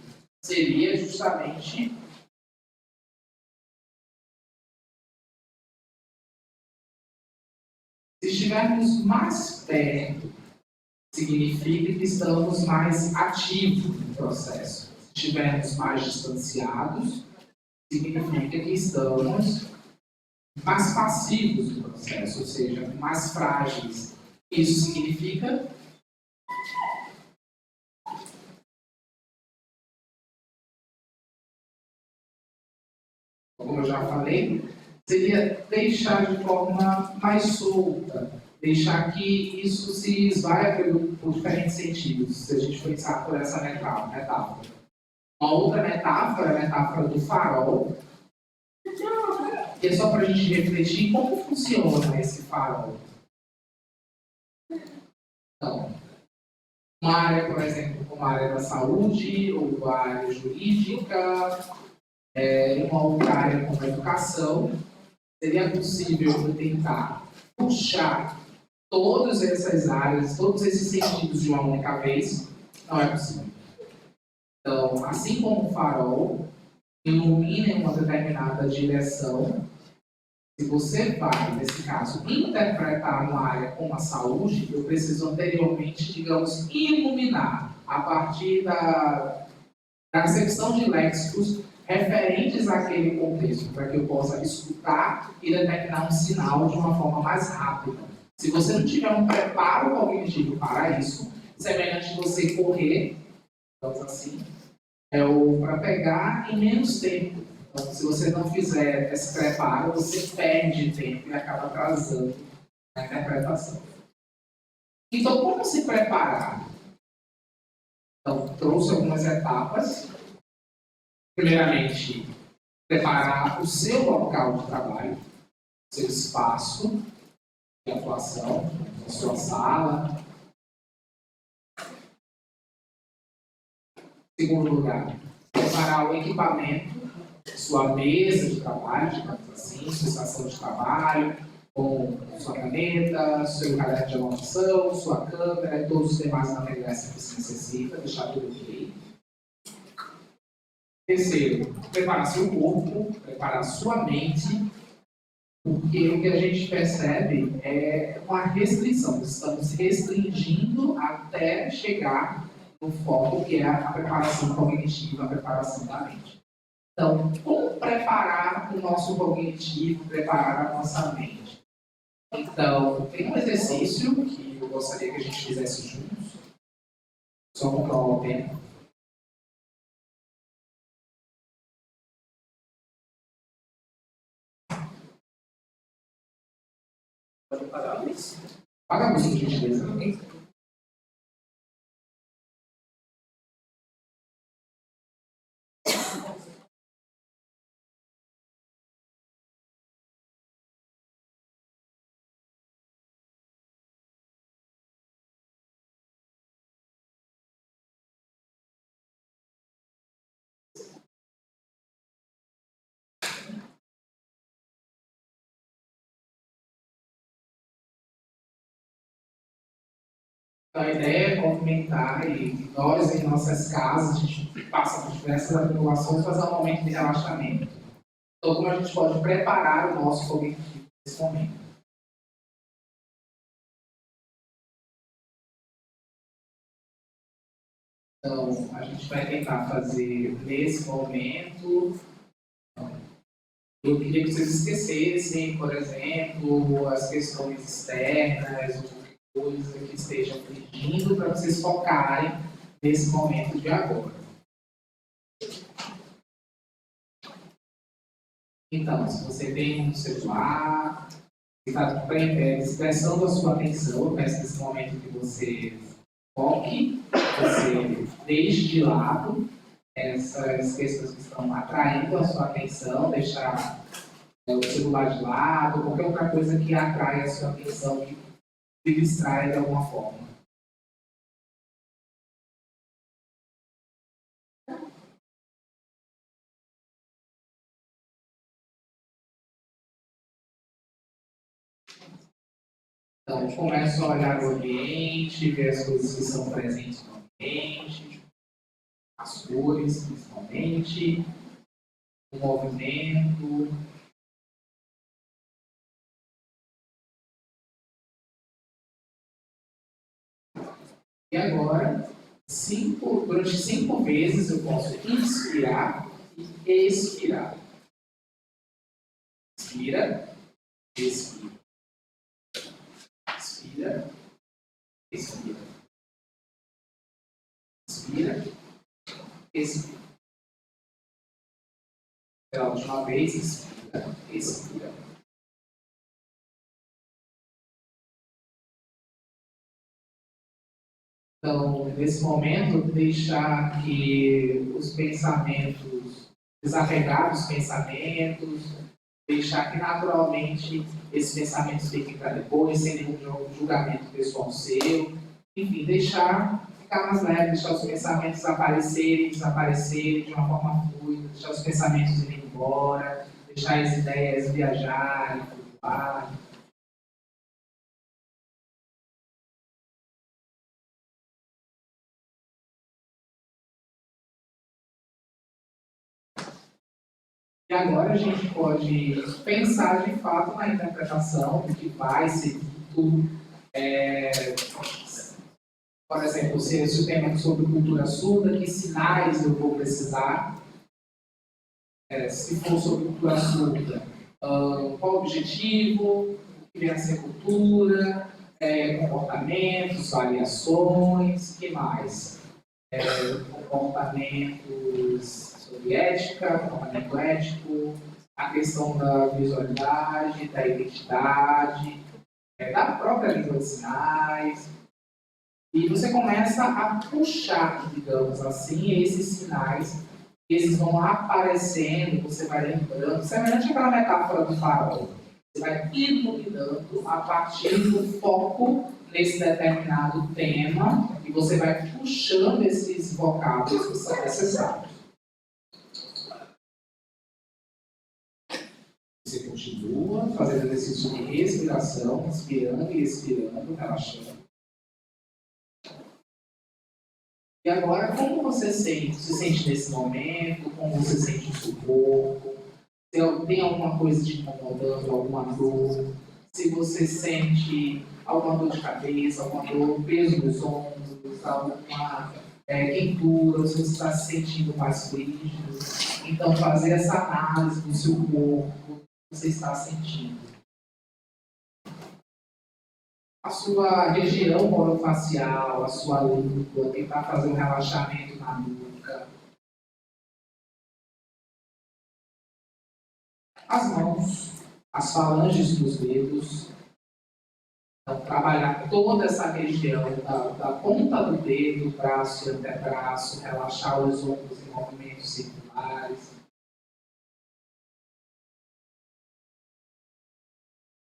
seria justamente se estivermos mais perto, significa que estamos mais ativos no processo. Se estivermos mais distanciados, significa que estamos mais passivos no processo, ou seja, mais frágeis. Isso significa como eu já falei, seria deixar de forma mais solta, deixar que isso se esvaia por diferentes sentidos, se a gente pensar por essa metáfora. Uma outra metáfora é a metáfora do farol, que é só para a gente refletir como funciona esse farol. Então, uma área, por exemplo, como a área da saúde, ou a área jurídica, uma outra área como a educação, seria possível eu tentar puxar todas essas áreas, todos esses sentidos de uma única vez? Não é possível. Então, assim como o farol ilumina em uma determinada direção, se você vai, nesse caso, interpretar uma área como a saúde, eu preciso anteriormente, digamos, iluminar a partir da recepção de léxicos referentes àquele contexto, para que eu possa escutar e determinar um sinal de uma forma mais rápida. Se você não tiver um preparo cognitivo para isso, semelhante a você correr, então assim, para pegar em menos tempo. Então, se você não fizer esse preparo, você perde tempo e acaba atrasando a interpretação. Então, como se preparar? Então, trouxe algumas etapas. Primeiramente, preparar o seu local de trabalho, o seu espaço de atuação, a sua sala. Segundo lugar, preparar o equipamento, sua mesa de trabalho, digamos assim, sua estação de trabalho, com sua caneta, seu caderno de anotação, sua câmera e todos os demais materiais que você necessita, deixar tudo ok. Terceiro, preparar seu corpo, preparar sua mente, porque o que a gente percebe é uma restrição. Estamos restringindo até chegar no foco, que é a preparação cognitiva, a preparação da mente. Então, como preparar o nosso cognitivo, preparar a nossa mente? Então, tem um exercício que eu gostaria que a gente fizesse juntos. Só controlar o tempo. Pode pagar a luz? Paga a luz, por gentileza. Então, a ideia é movimentar e nós, em nossas casas, a gente passa por diversas atribulações, fazer um momento de relaxamento. Então, como a gente pode preparar o nosso cognitivo nesse momento? Então, a gente vai tentar fazer nesse momento Eu queria que vocês esquecessem, por exemplo, as questões externas, ou coisas que estejam pedindo, para vocês focarem nesse momento de agora. Então, se você tem um celular, está expressando a sua atenção, eu peço nesse momento que você foque, você deixe de lado essas questões que estão atraindo a sua atenção, deixar o celular de lado, qualquer outra coisa que atrai a sua atenção, que se distrai de alguma forma. Então, começa a olhar o ambiente, ver as coisas que são presentes no ambiente, as cores, principalmente, o movimento. E agora, durante 5 vezes eu posso inspirar e expirar. Inspira, expira. Inspira, expira. Inspira, expira. Pela última vez, inspira, expira. Então, nesse momento, deixar que os pensamentos, desapegar dos pensamentos, deixar que naturalmente esses pensamentos fiquem para depois, sem nenhum julgamento pessoal seu. Enfim, deixar ficar mais leve, deixar os pensamentos desaparecerem de uma forma fluida, deixar os pensamentos irem embora, deixar as ideias viajarem, flutuarem. E agora a gente pode pensar de fato na interpretação do que vai ser dito. Por exemplo, se o tema é sobre cultura surda, que sinais eu vou precisar? Se for sobre cultura surda, qual o objetivo? O que vem a ser cultura? Comportamentos, variações, o que mais? Comportamentos sobre ética, comportamento ético, a questão da visualidade, da identidade, da própria língua de sinais. E você começa a puxar, digamos assim, esses sinais, eles vão aparecendo, você vai lembrando, semelhante àquela metáfora do farol. Você vai iluminando a partir do foco nesse determinado tema e você vai puxando esses vocábulos que são necessários. Você continua fazendo exercício de respiração, inspirando e expirando, relaxando. E agora, como você se sente nesse momento? Como você sente o seu corpo? Se tem alguma coisa te incomodando, alguma dor? Se você sente alguma dor de cabeça, alguma dor, peso nos ombros, alguma quentura, ou se você está se sentindo mais rígido. Então, fazer essa análise do seu corpo, que você está sentindo. A sua região orofacial, a sua língua, tentar fazer um relaxamento na nuca. As mãos, as falanges dos dedos. Então, trabalhar toda essa região, da ponta do dedo, braço e antebraço, relaxar os ombros em movimentos circulares.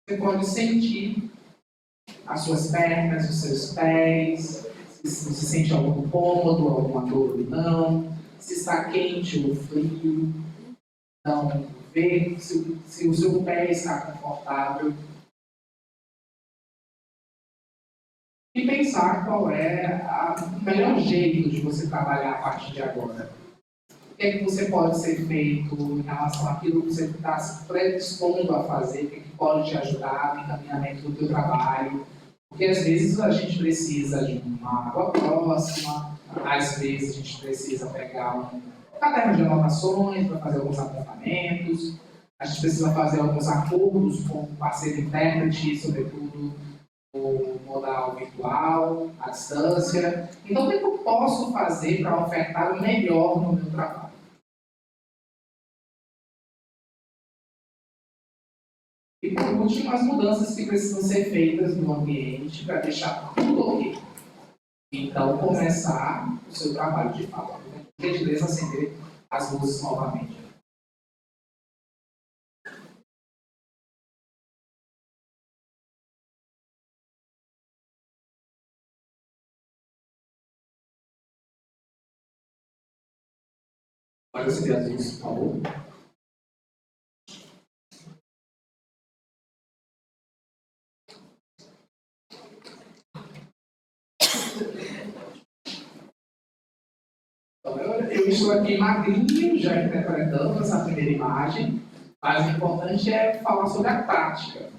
Você pode sentir as suas pernas, os seus pés, se você sente algum incômodo, alguma dor ou não, se está quente ou frio. Então, ver se o seu pé está confortável. E pensar qual é o melhor jeito de você trabalhar a partir de agora. O que é que você pode ser feito em relação àquilo que você está se predispondo a fazer, o que é que pode te ajudar no encaminhamento do teu trabalho. Porque às vezes a gente precisa de uma água próxima, às vezes a gente precisa pegar um caderno de anotações para fazer alguns apontamentos. A gente precisa fazer alguns acordos com o parceiro intérprete, sobretudo o modal virtual, à distância. Então, o que eu posso fazer para ofertar o melhor no meu trabalho? E, por último, as mudanças que precisam ser feitas no ambiente para deixar tudo ok. Então, começar o seu trabalho de fala. Por gentileza, acender as luzes novamente. Pode acender as luzes, por favor. Então, eu estou aqui magrinho, já interpretando essa primeira imagem, mas o importante é falar sobre a prática.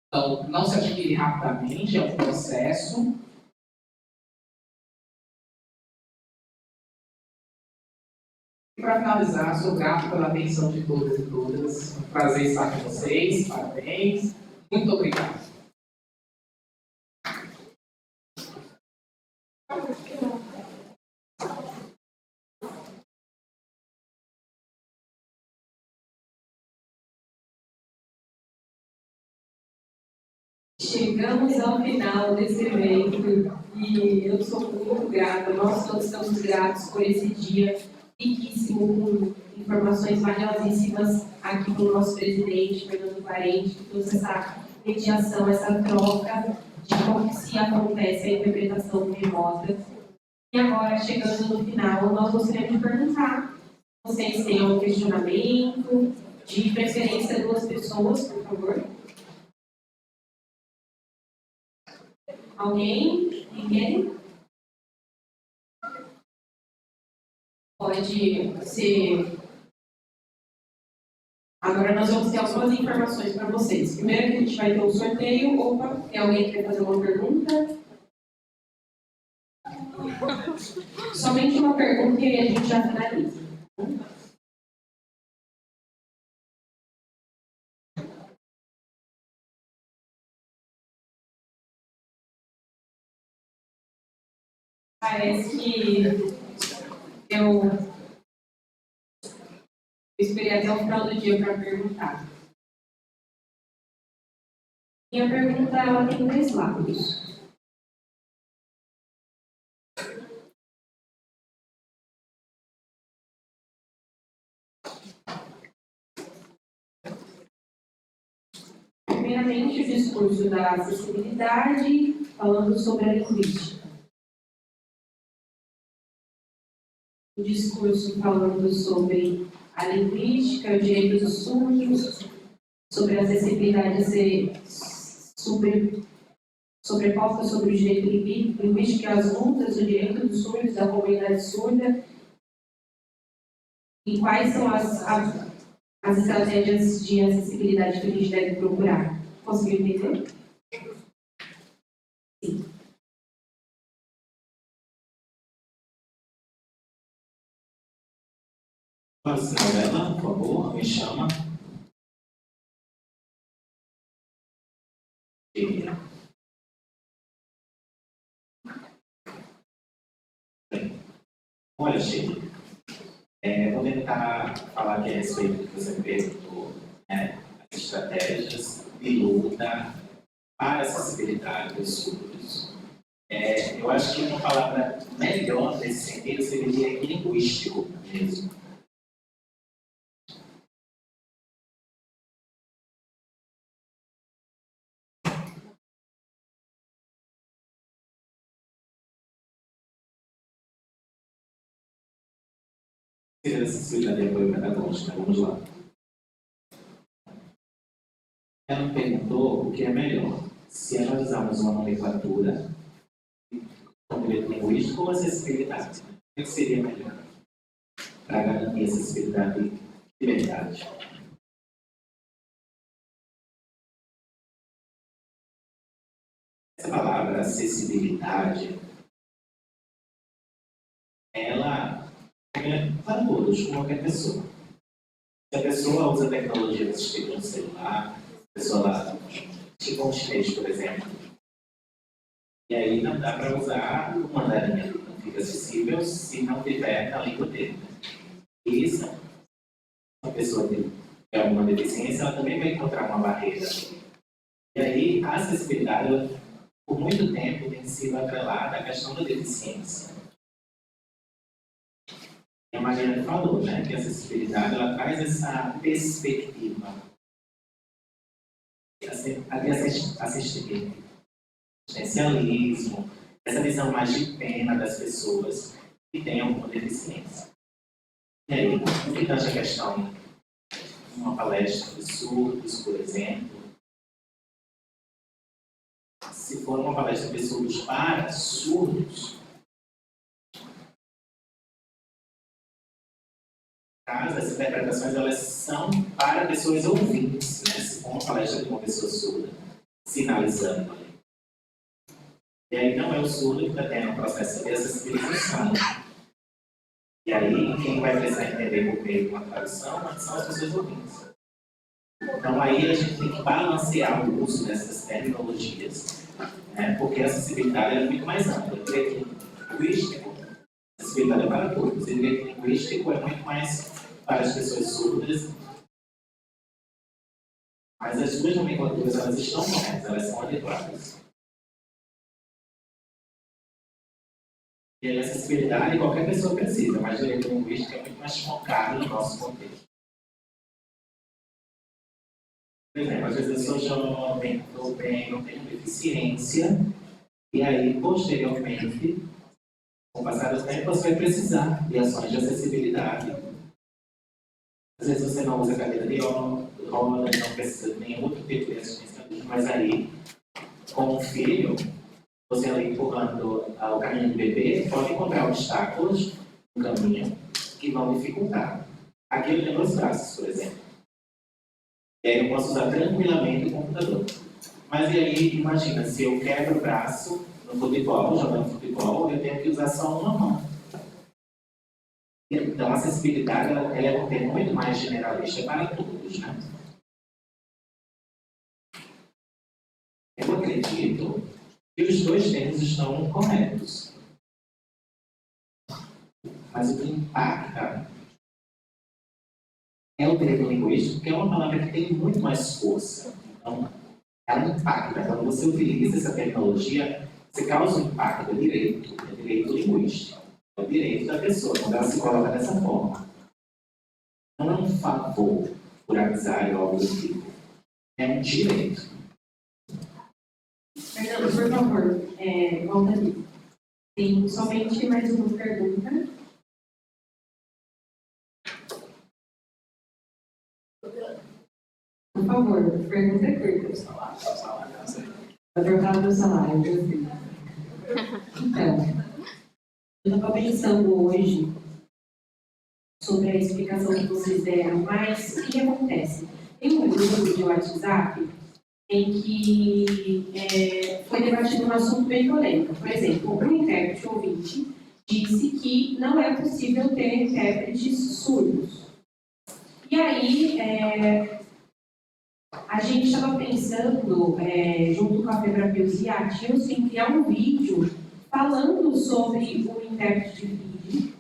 Então, não se adquire rapidamente, é um processo. E para finalizar, sou grato pela atenção de todas e todas. Um prazer estar com vocês, parabéns. Muito obrigado.
Chegamos ao final desse evento e eu sou muito grata, nós todos estamos gratos por esse dia riquíssimo, com informações valiosíssimas aqui para o nosso presidente, Fernando Parente, que trouxe essa mediação, essa troca de como se acontece a interpretação remota. E agora, chegando no final, nós gostaríamos de perguntar se vocês têm algum questionamento, de preferência duas pessoas, por favor. Alguém? Ninguém? Pode ser. Agora nós vamos ter algumas informações para vocês. Primeiro que a gente vai ter um sorteio. Opa, tem alguém que quer fazer uma pergunta? Somente uma pergunta e a gente já finaliza. Parece que eu esperei até o final do dia para perguntar. Minha pergunta ela tem dois lados. Primeiramente, o discurso da acessibilidade, falando sobre a linguística. O discurso falando sobre a linguística, o direito dos surdos, sobre a acessibilidade a ser sobreposta sobre o direito linguístico e as lutas do direito dos surdos, da comunidade surda, e quais são as estratégias de acessibilidade que a gente deve procurar. Conseguiu entender? Sim.
Novela, por favor, me chama. Olha, Chico, vou tentar falar aqui a respeito do que você perguntou, né? As estratégias de luta para a acessibilidade dos surdos. Eu acho que uma palavra melhor nesse sentido seria linguístico mesmo. Acessibilidade e apoio pedagógico, vamos lá. Ela me perguntou o que é melhor, se nós usarmos uma nomenclatura com direito linguístico ou acessibilidade. O que seria melhor para garantir acessibilidade de verdade? Essa palavra acessibilidade, ela é para todos, qualquer pessoa. Se a pessoa usa tecnologia assistiva no celular, a pessoa lá, tipo um chinês, por exemplo, e aí não dá para usar o mandarim, não fica acessível se não tiver na língua dele. E isso, a pessoa que tem alguma deficiência, ela também vai encontrar uma barreira. E aí, a acessibilidade, ela, por muito tempo, tem sido atrelada à questão da deficiência. E a Mariana falou, né, que a acessibilidade ela traz essa perspectiva assistencialismo, essa visão mais de pena das pessoas que têm alguma deficiência. E aí, no que tange a questão de uma palestra de surdos, por exemplo, se for uma palestra de surdos para surdos, as interpretações elas são para pessoas ouvintes, né? Se for uma palestra de uma pessoa surda, sinalizando ali. E aí não é o surdo que está tendo um processo de acessibilização. E aí quem vai precisar entender por meio de uma tradução são as pessoas ouvintes. Então aí a gente tem que balancear o uso dessas terminologias, né? Porque a acessibilidade é muito mais ampla. O direito linguístico, a acessibilidade é para todos. O direito linguístico é muito mais para as pessoas surdas, mas as duas nomenclaturas elas estão corretas, elas são adequadas. E a acessibilidade qualquer pessoa precisa, mas o direito linguístico é muito mais focado no nosso contexto. Por exemplo, às vezes eu sou jovem, estou bem, não tenho deficiência, e aí, posteriormente, com o passar do tempo, você vai precisar de ações de acessibilidade. Às vezes você não usa cadeira de roda, não precisa de nenhum outro tipo de assistência, mas aí, com o filho, você ali empurrando o caminho do bebê, pode encontrar obstáculos no caminho que vão dificultar. Aqui eu tenho 2 braços, por exemplo. E aí eu posso usar tranquilamente o computador. Mas e aí, imagina, se eu quebro o braço no futebol, jogando futebol, eu tenho que usar só uma mão. Então, a acessibilidade ela é um termo muito mais generalista para todos, né? Eu acredito que os 2 termos estão corretos. Mas o que impacta é o direito linguístico, que é uma palavra que tem muito mais força. Então, ela impacta. Quando você utiliza essa tecnologia, você causa um impacto. É direito linguístico. É o direito da pessoa, quando ela se coloca dessa forma. Não é um favor por avisar ou algo do tipo. É um direito.
Fernando, por favor, volta ali. Tem somente mais uma pergunta. Por favor, pergunta curta. Vai trocar meu salário, eu sei. Então, eu estava pensando hoje sobre a explicação que vocês deram, mas o que acontece? Tem um grupo de WhatsApp em que foi debatido um assunto bem polêmico. Por exemplo, um intérprete ouvinte disse que não é possível ter intérpretes surdos. E aí, a gente estava pensando, junto com a Febrapios e a Atilson, em criar um vídeo falando sobre o intérprete de vídeo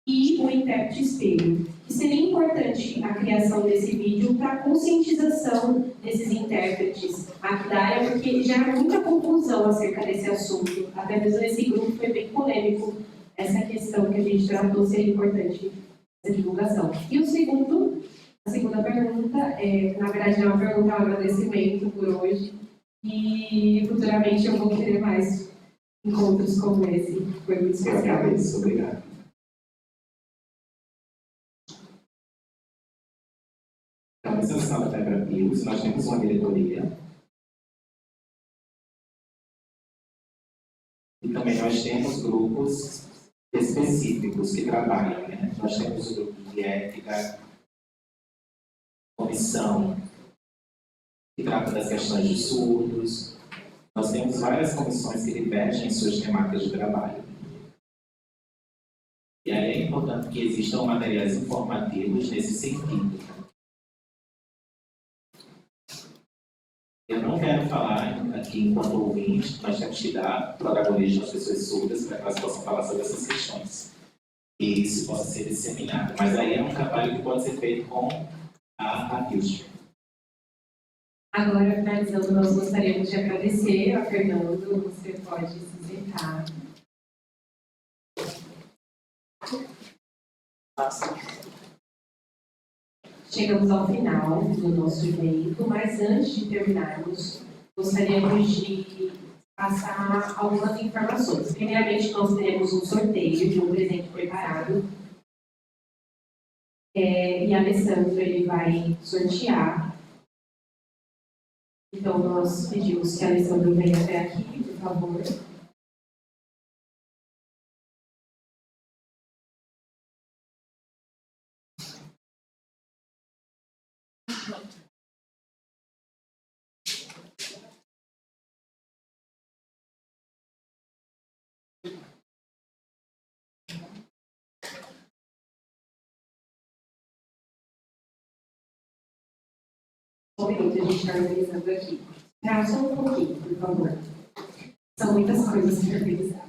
e o intérprete espelho. E seria importante a criação desse vídeo para a conscientização desses intérpretes aqui da área, porque gera muita confusão acerca desse assunto. Até mesmo nesse grupo foi bem polêmico essa questão que a gente tratou, seria importante essa divulgação. E a segunda pergunta, na verdade, não é uma pergunta, é um agradecimento por hoje. E futuramente eu vou querer mais encontros como esse. Foi muito especial.
Eu agradeço, obrigado. Então, essa é a sala Febrapios, nós temos uma diretoria. E também nós temos grupos específicos que trabalham, né? Nós temos o grupo de ética, comissão que trata das questões de surdos. Nós temos várias comissões que divergem em suas temáticas de trabalho. E aí é importante que existam materiais informativos nesse sentido. Eu não quero falar aqui enquanto ouvinte, nós temos que dar protagonismo às pessoas surdas para que elas possam falar sobre essas questões. E isso possa ser disseminado. Mas aí é um trabalho que pode ser feito com a Pilcher.
Agora, finalizando, nós gostaríamos de agradecer a Fernando. Você pode se sentar. Chegamos ao final do nosso evento, mas antes de terminarmos, gostaríamos de passar algumas informações. Primeiramente, nós teremos um sorteio de um presente preparado. E a Alessandro, ele vai sortear. Então, nós pedimos que a Alessandro venha até aqui, por favor. Um minuto, a gente está organizando aqui. Espera só um pouquinho, por favor. São muitas coisas para organizar.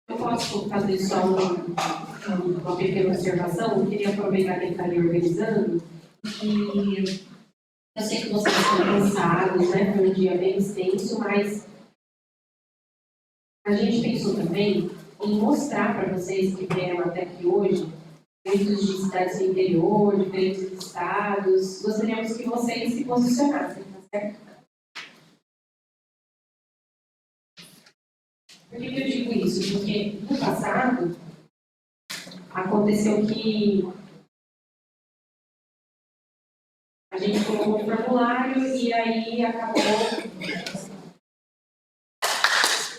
Eu posso fazer só uma pequena observação? Eu queria aproveitar que ele está ali organizando. E eu sei que vocês estão cansados, né? Foi um dia bem extenso, mas a gente pensou também em mostrar para vocês que vieram até aqui hoje, eventos de cidades do interior, diferentes estados. Gostaríamos que vocês se posicionassem, tá certo? Por que eu digo isso? Porque no passado aconteceu que a gente colocou um formulário e aí acabou.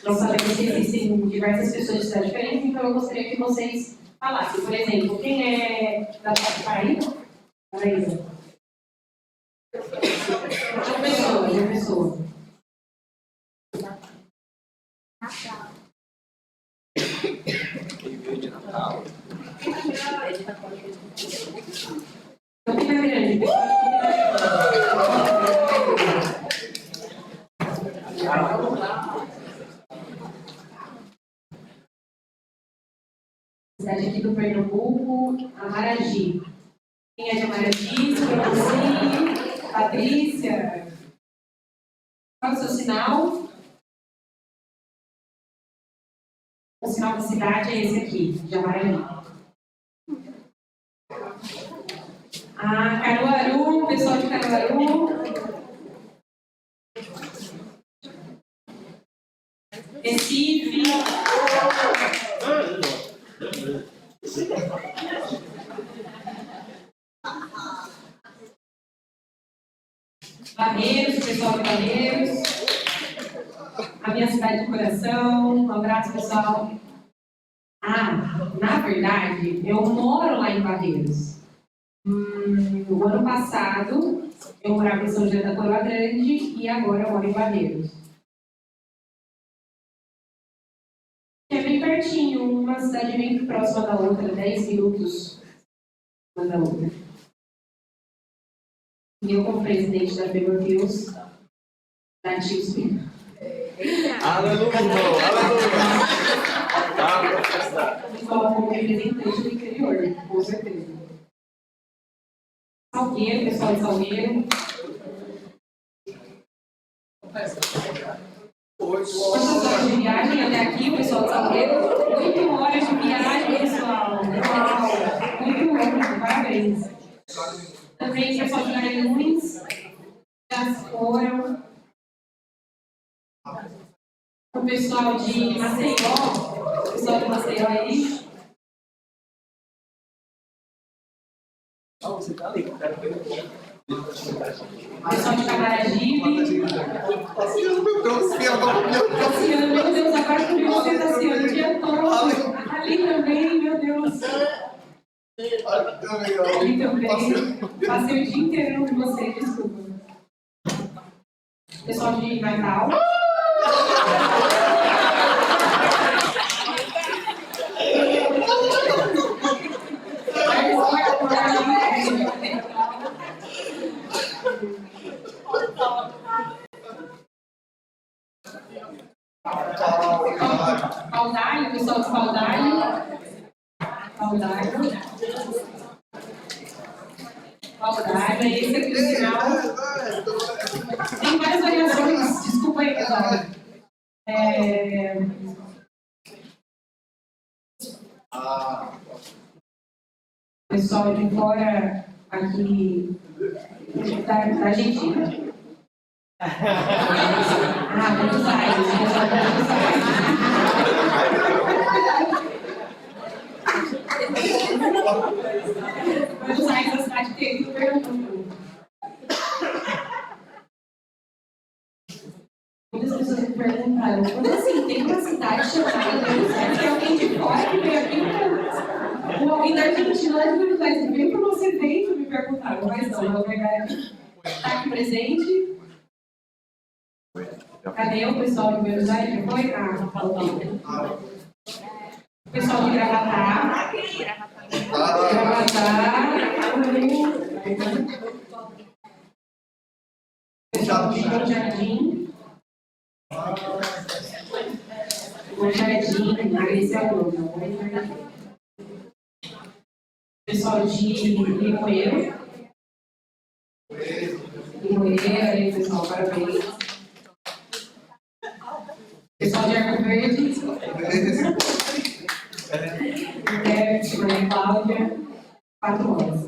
Nós sabemos que existem diversas pessoas de cidade diferente, então eu gostaria que vocês falassem. Por exemplo, quem é da Paraíba? Paraíba. Uma pessoa. Campina Grande. Cidade aqui do Pernambuco, Amaragi. Quem é de Amaragi? Francisco, Patrícia. Qual é o seu sinal? O sinal da cidade é esse aqui, de Amaragi. Caruaru, pessoal de Caruaru. Recife. Barreiros, pessoal de Barreiros. A minha cidade do coração. Um abraço, pessoal. Na verdade, eu moro lá em Barreiros. No ano passado, eu morava em São José da Coroa Grande e agora eu moro em Barreiros. É bem pertinho, uma cidade bem próxima da outra, 10 minutos uma da outra. E eu, como presidente da Beber Hills, da TISP.
Aleluia, irmão, aleluia.
E como representante do interior, com certeza. Salgueiro, pessoal de Salgueiro. Quantas horas de viagem até aqui, o pessoal de Salgueiro? 8 horas de viagem, pessoal. Muito bom, parabéns. Também o pessoal de Garanhuns já foram. O pessoal de Maceió, pessoal de Maceió aí.
Você tá ali, eu quero ver.
Pessoal de Camaragibe.
Tassiano, meu Deus,
Tassiano, meu Deus, agora que você, Tassiano, o dia todo. Ali também, meu Deus. Ali também. Passei o dia inteiro com você, desculpa. Pessoal de Natal. Paudalho, pessoal de Paudalho. Paudalho, esse aqui no final. Tem várias variações, desculpa aí, pessoal. Pessoal de fora aqui da Argentina. Buenos Aires, pessoal de Buenos Aires. Buenos Aires, a cidade que tem no Pernambuco. Muitas pessoas me perguntaram, como assim, tem uma cidade chamada Buenos Aires, tem alguém de fora que veio aqui ou alguém da Argentina, lá de Buenos Aires, que veio para você evento, me perguntaram, mas não, na verdade, está aqui presente. Cadê o pessoal de Buenos Aires? Foi? Faltou. O pessoal de Gravatá. Pessoal de Bom Jardim. Bom Jardim, esse é o nome. Pessoal de Limoeiro. Limoeiro, aí, pessoal, parabéns. Pessoal de Arco Verde. Maria Cláudia, 4 horas.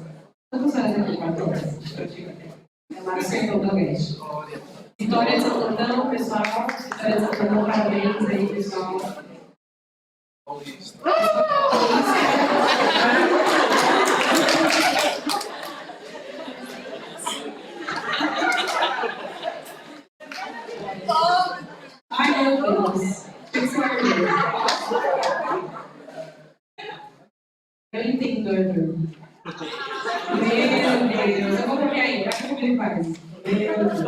Quantas horas aqui? 4 horas. É lá no Sertão do Oeste. Vitória de Santo Antão, pessoal. Vitória de Santo Antão, parabéns aí, pessoal. Ai, meu Deus. Eu entendo, Arthur. Meu Deus. Eu vou comer aí. Vai como ele faz. Meu Deus.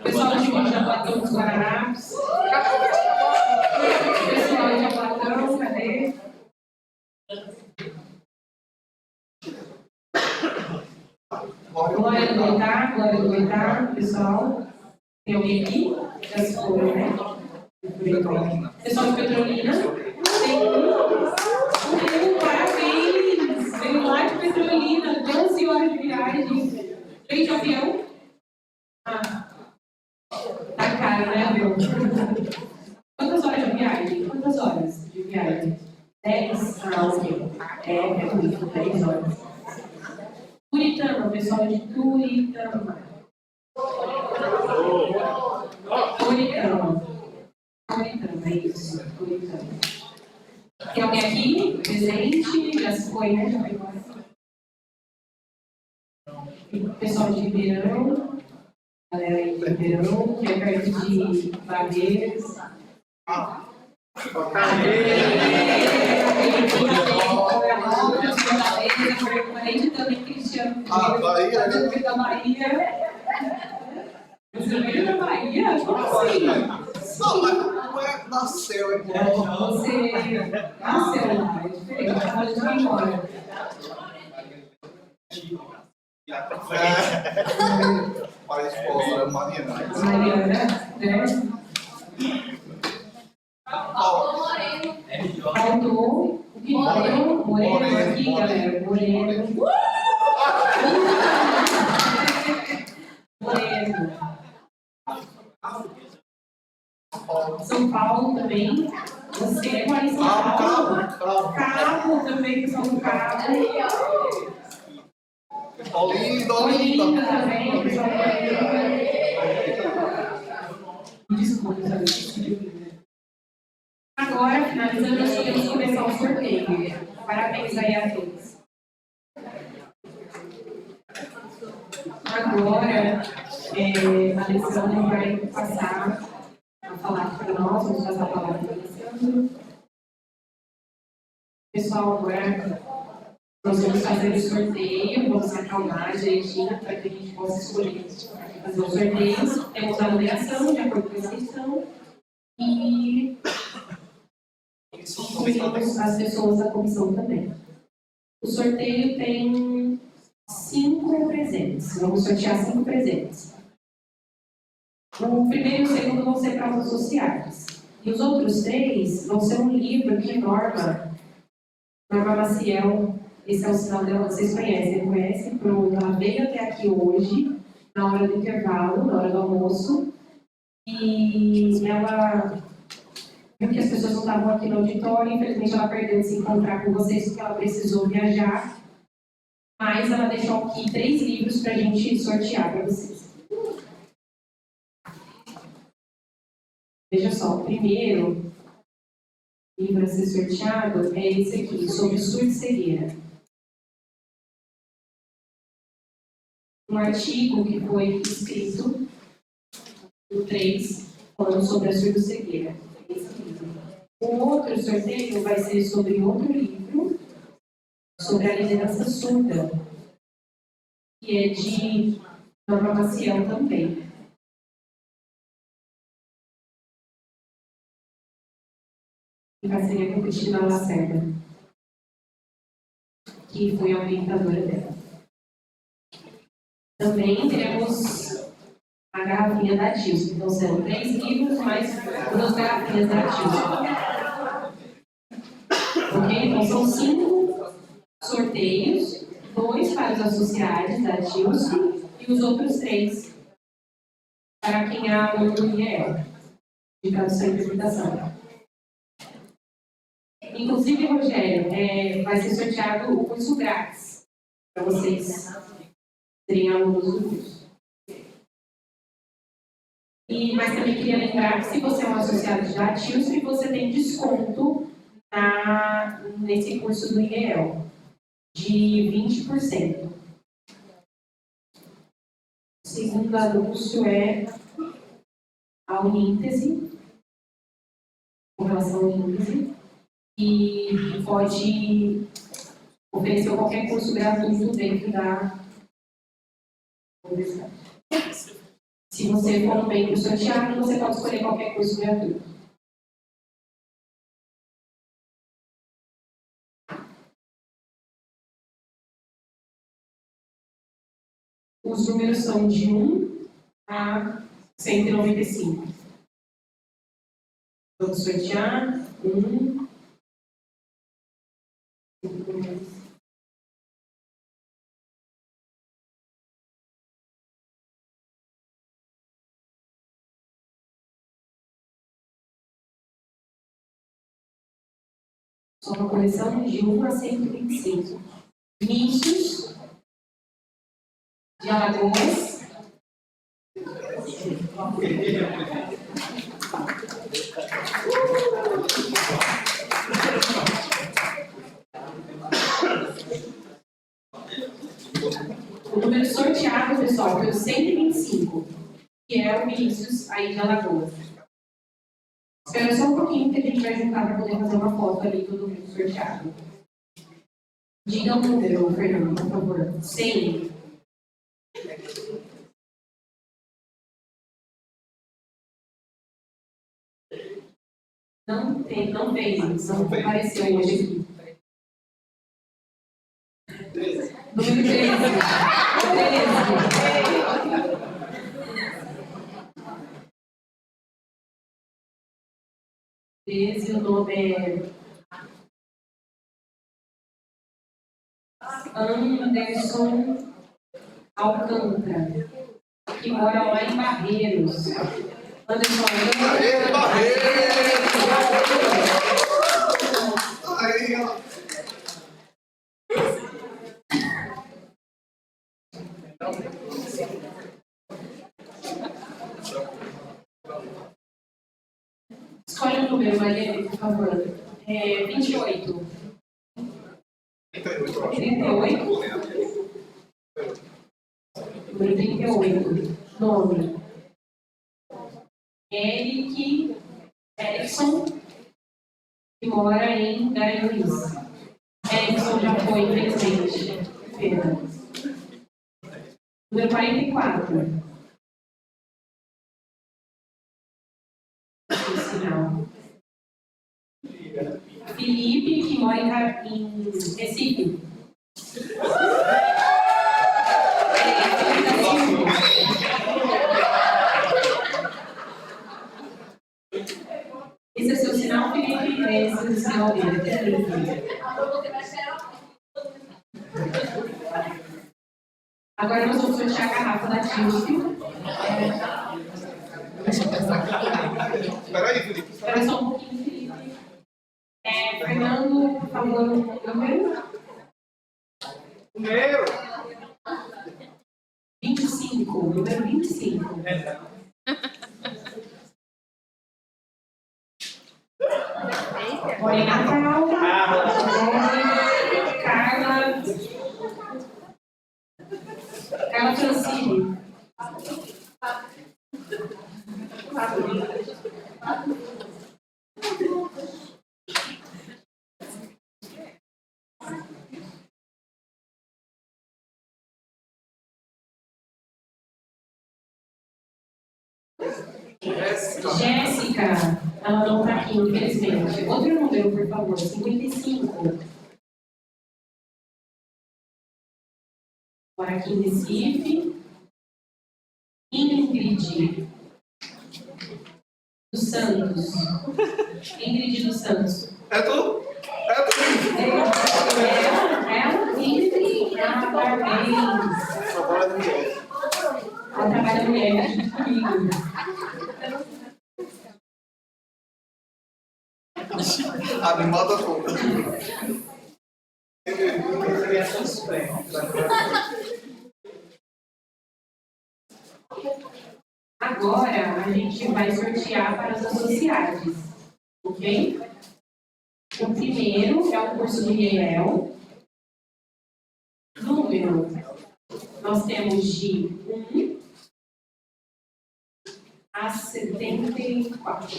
Pessoal de Japatão dos Guararapes. Pessoal de Japatão, cadê? Glória do Goitá, pessoal. Tem alguém aqui? Já se foram, né? Pessoal de Petrolina. Tem parabéns! Veio lá de Petrolina, 12 horas de viagem. Veio de avião. Tá caro, né, avião? Quantas horas de viagem? 10? Ok. É muito, 10 horas. Turitama, pessoal de Turitama. Turitama, é isso. Turitama. Tem alguém aqui? Presente? Já se foi, né? Já foi embora. Pessoal de Ribeirão. Galera aí de Ribeirão, que é perto de Barreiras. Também Cristiano.
Bahia, né?
Da Bahia. Você veio da Bahia? Como assim?
Não, mas não é nasceu em
Você nasceu lá, é diferente, acabou de vir embora.
Para a esposa Mariana.
Mariana, né? Faltou o que Moreno aqui, galera. Moreno. São Paulo também. Você mora em São Paulo? Cabo também, São Cabo. Olinda também, pessoal. Desculpa, agora, finalizando, nós podemos começar o sorteio. Parabéns aí a todos. Agora, a Alessandra vai passar a falar para nós, vamos passar a palavra para a Alessandra. Pessoal, agora nós vamos fazer o sorteio, vamos acalmar direitinho para que a gente possa escolher fazer os sorteios. Temos a numeração de acordo com a inscrição e incluímos as pessoas da comissão também. O sorteio tem 5 presentes. Vamos sortear 5 presentes. O primeiro e o segundo vão ser para os associados. E os outros 3 vão ser um livro que Norma Maciel, esse é o sinal dela, vocês conhecem, pronto, ela veio até aqui hoje, na hora do intervalo, na hora do almoço, e ela viu que as pessoas não estavam aqui no auditório, infelizmente ela perdeu de se encontrar com vocês porque ela precisou viajar, mas ela deixou aqui 3 livros para a gente sortear para vocês. Veja só, o primeiro livro a ser sorteado é esse aqui, sobre surdo e cegueira. Um artigo que foi escrito no 3, falando sobre a surdo-cegueira. Esse livro. O outro sorteio vai ser sobre outro livro, sobre a liderança surda, que é de Norma Maciel também. Em parceria com Cristina Lacerda, que foi a orientadora dela. Também temos a garrafinha da Tilson. Então, são 3 livros mais 2 garrafinhas da Tilson. Ok? Então, são 5 sorteios, 2 para os associados da Tilson e os outros 3 para quem é aluno do IEL, de tradução e interpretação. Inclusive, Rogério, vai ser sorteado o curso grátis para vocês serem alunos do curso. Mas também queria lembrar que se você é um associado da Tilson, você tem desconto nesse curso do IEL de 20%. O segundo anúncio é a Uníntese, com relação à Uníntese, e pode oferecer qualquer curso gratuito dentro da universidade. Se você for um membro sorteado, você pode escolher qualquer curso gratuito. Os números são de 1 a 195. Vamos sortear 1. Só uma coleção de 1 a 125. Nichos de Alagoas. O número sorteado, pessoal, foi o 125, que é o Vinícius aí de Alagoas. Espera só um pouquinho que a gente vai juntar para poder fazer uma foto ali do número sorteado. Diga o número, Fernando, por favor. 100. Não fez, não apareceu hoje aqui. Número 13. 13, o nome é Anderson Alcântara, que mora lá em Barreiros. Anderson Alcântara. Escolhe o número, Maria, por favor. 28. 38? Número 38. Nome. Erickson, que mora em Garanhuns. Erickson já foi presidente. Número 44. Sinal. Felipe, que mora em Recife. Agora nós vamos sortear a garrafa da Tilce.
Espera aí, Felipe.
Espera só um pouquinho, Felipe. Fernando, por favor, o número.
Número.
25, número 25. Oi, Natal. Oi, Carla. Carla Francine. Jéssica, ela não está aqui, infelizmente. Outro número, por favor, 55. Agora aqui em Recife. Ingrid dos Santos. Ingrid dos Santos.
É tu? É tu?
Ela, Ingrid, ela parabéns.
Trabalha no Miguel.
Ela trabalha mulher junto comigo.
Animada toda.
Agora a gente vai sortear para os associados, ok? O primeiro é o curso do IEL. Número, nós temos de 1 a 74.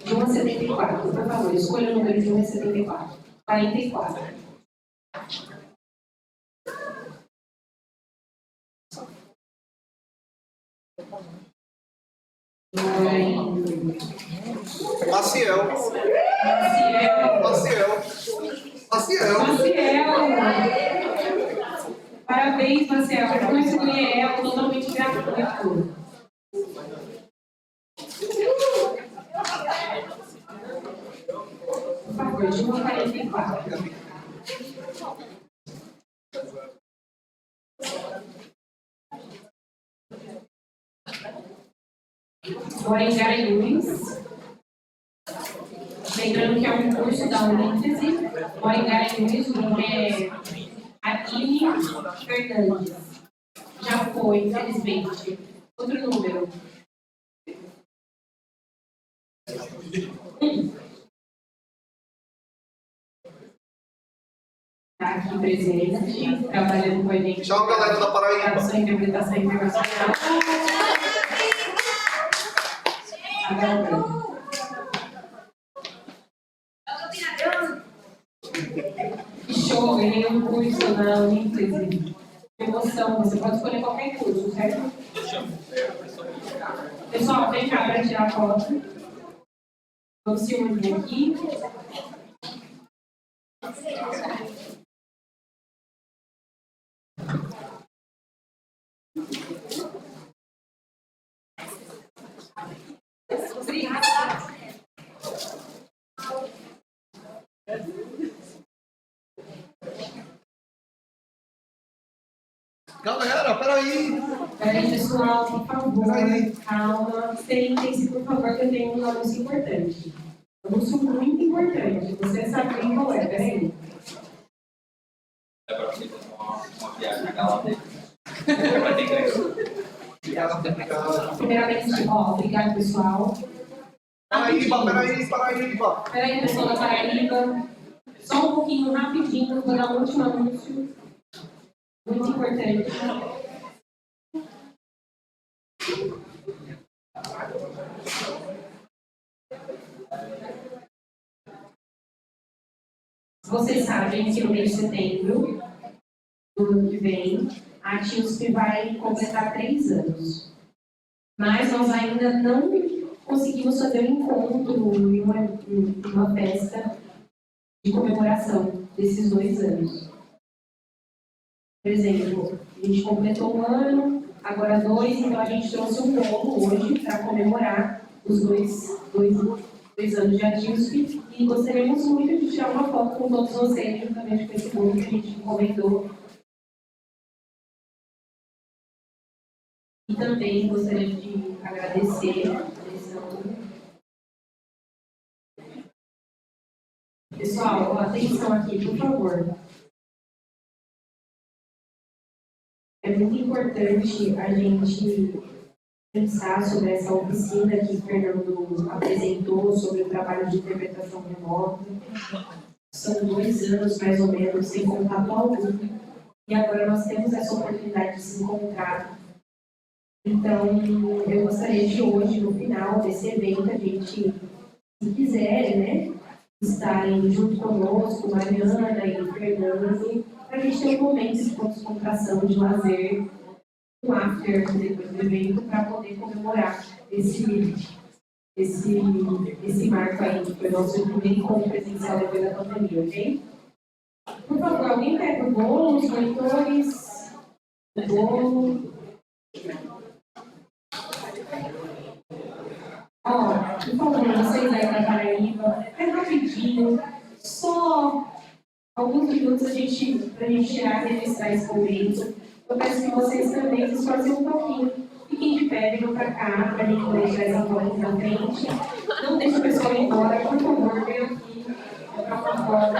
De 1 a 74, por favor, escolha o número de 1 a 74. 44.
Maciel.
Parabéns, Maciel. O curso do IEL totalmente gratuito. Por favor, de 1 a 44. Agora em Garanhuns. Lembrando que é um curso da Uníntese. Agora em Garanhuns, o nome é Aline Fernandes. Já foi, infelizmente. Outro número. Está aqui presente, trabalhando com a gente.
Tchau, galera da Paraíba.
Tradução e interpretação internacional. Agora, que show, ganhei um curso na Uníntese. Que emoção, você pode escolher qualquer curso, certo? Pessoal, vem cá para tirar a foto. Vamos se unir aqui.
Galera, peraí.
Peraí, pessoal, por favor,
Peraí.
calma. Sentem-se, por favor, que eu tenho um anúncio importante. Anúncio muito importante. Você sabe quem qual é, peraí.
É para você fazer uma viagem na Galápagos.
Obrigado.
Primeiramente, obrigado, pessoal.
Paraíba.
Peraí, pessoal da Paraíba. Só um pouquinho, rapidinho, vou dar um último anúncio. Muito importante. Vocês sabem que no mês de setembro do ano que vem, a TIUSP vai completar 3 anos. Mas nós ainda não conseguimos fazer um encontro e uma festa de comemoração desses 2 anos. Por exemplo, a gente completou 1 ano, agora 2, então a gente trouxe um bolo hoje para comemorar os dois anos de ATIUSP e gostaríamos muito de tirar uma foto com todos vocês, juntamente com esse bolo que a gente encomendou E também gostaria de agradecer a atenção. Pessoal, atenção aqui, por favor. É muito importante a gente pensar sobre essa oficina que o Fernando apresentou sobre o trabalho de interpretação remota. São 2 anos, mais ou menos, sem contato algum. E agora nós temos essa oportunidade de se encontrar. Então, eu gostaria de hoje, no final desse evento, a gente, se quiserem, né, estarem junto conosco, Mariana e Fernando, para a gente ter um momento de descontração, de lazer, um after depois do evento, para poder comemorar esse marco aí, que foi o nosso primeiro encontro presencial depois da pandemia, ok? Por favor, alguém pega o bolo, os monitores, o bolo. Ó, por favor, vocês aí da Paraíba, é rapidinho, só alguns minutos pra gente tirar e registrar esse momento. Eu peço que vocês também se esforcem um pouquinho. Fiquem de pé, venham pra cá, pra gente poder tirar essa foto na frente. Não deixe o pessoal ir embora, por favor, venham aqui pra uma foto.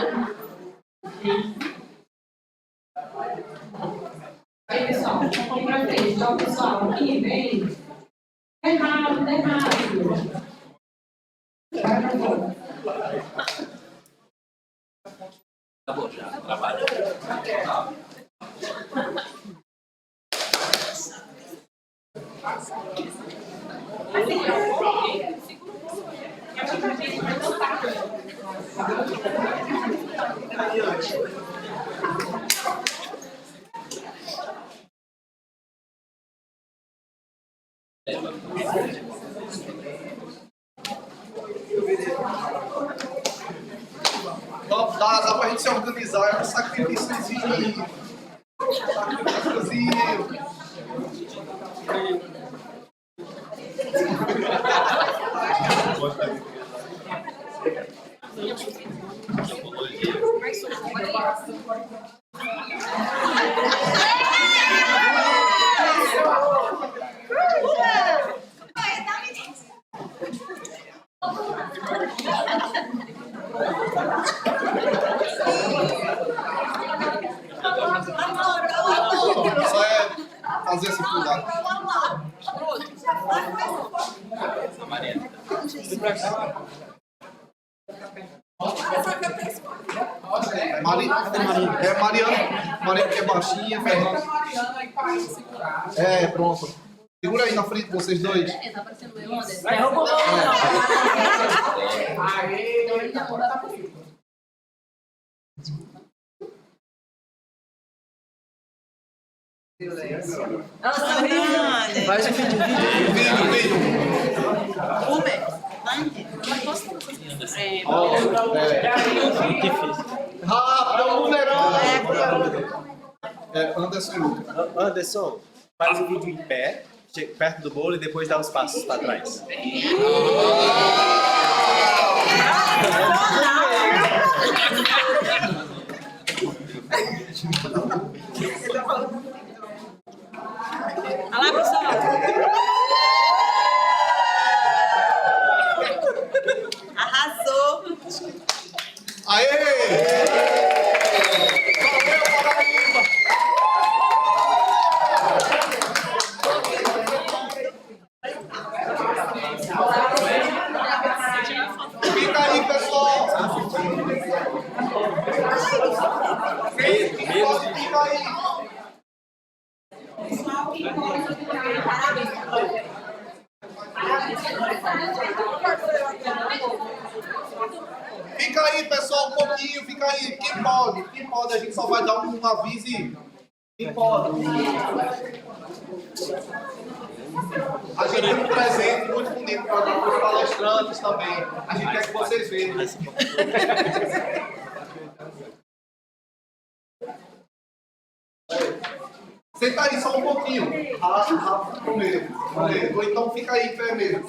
Aí, pessoal, vamos pra frente. Tchau, pessoal. Aqui, vem. É rápido, é rápido. Vai pra fora.
Acabou já, trabalho.
Dá pra gente se organizar, é um sacrifíciozinho. Só é fazer assim por lá. Mariana que é baixinha, Fernando. É, pronto. Segura aí na frente vocês dois.
Tá parecendo eu, Anderson.
Derruba o bolo, não. Aê, tá bonito.
Nossa, vídeo.
Faz um vídeo.
Vídeo. Rápido, o numeral. Anderson e Lucas.
Anderson, faz o vídeo em pé, perto do bolo e depois dá os passos para trás.
Olha lá, pessoal. Arrasou.
Aê! Valeu, Paraíba! Fica aí, pessoal! Fica aí! Fica aí, pessoal, um pouquinho, fica aí. Quem pode, a gente só vai dar um aviso e... Quem pode? A gente tem um presente muito bonito para dar para os palestrantes também. A gente quer que vocês vejam. Senta aí só um pouquinho. Rápido primeiro. Ou então fica aí em pé mesmo.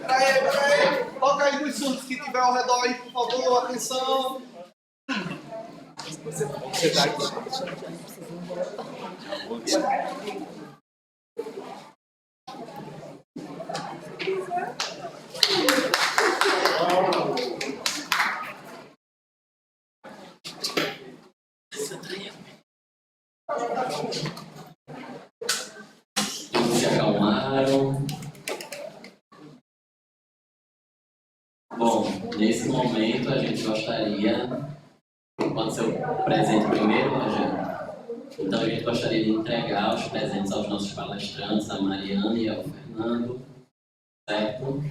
Peraí. Toca aí nos surdos que tiver ao redor aí, por favor. Atenção.
Você tá aqui.
Todos se acalmaram. Bom, nesse momento a gente gostaria. Pode ser o presente primeiro, Rogério? Então a gente gostaria de entregar os presentes aos nossos palestrantes, a Mariana e ao Fernando, certo?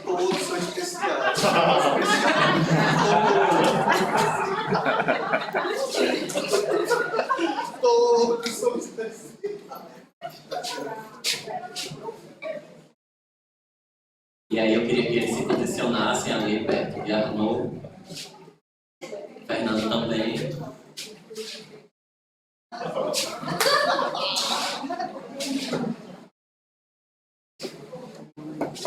Todos são especiais. Todos são especiais.
E aí eu queria que eles se posicionassem ali perto de Arnaud. Fernando também.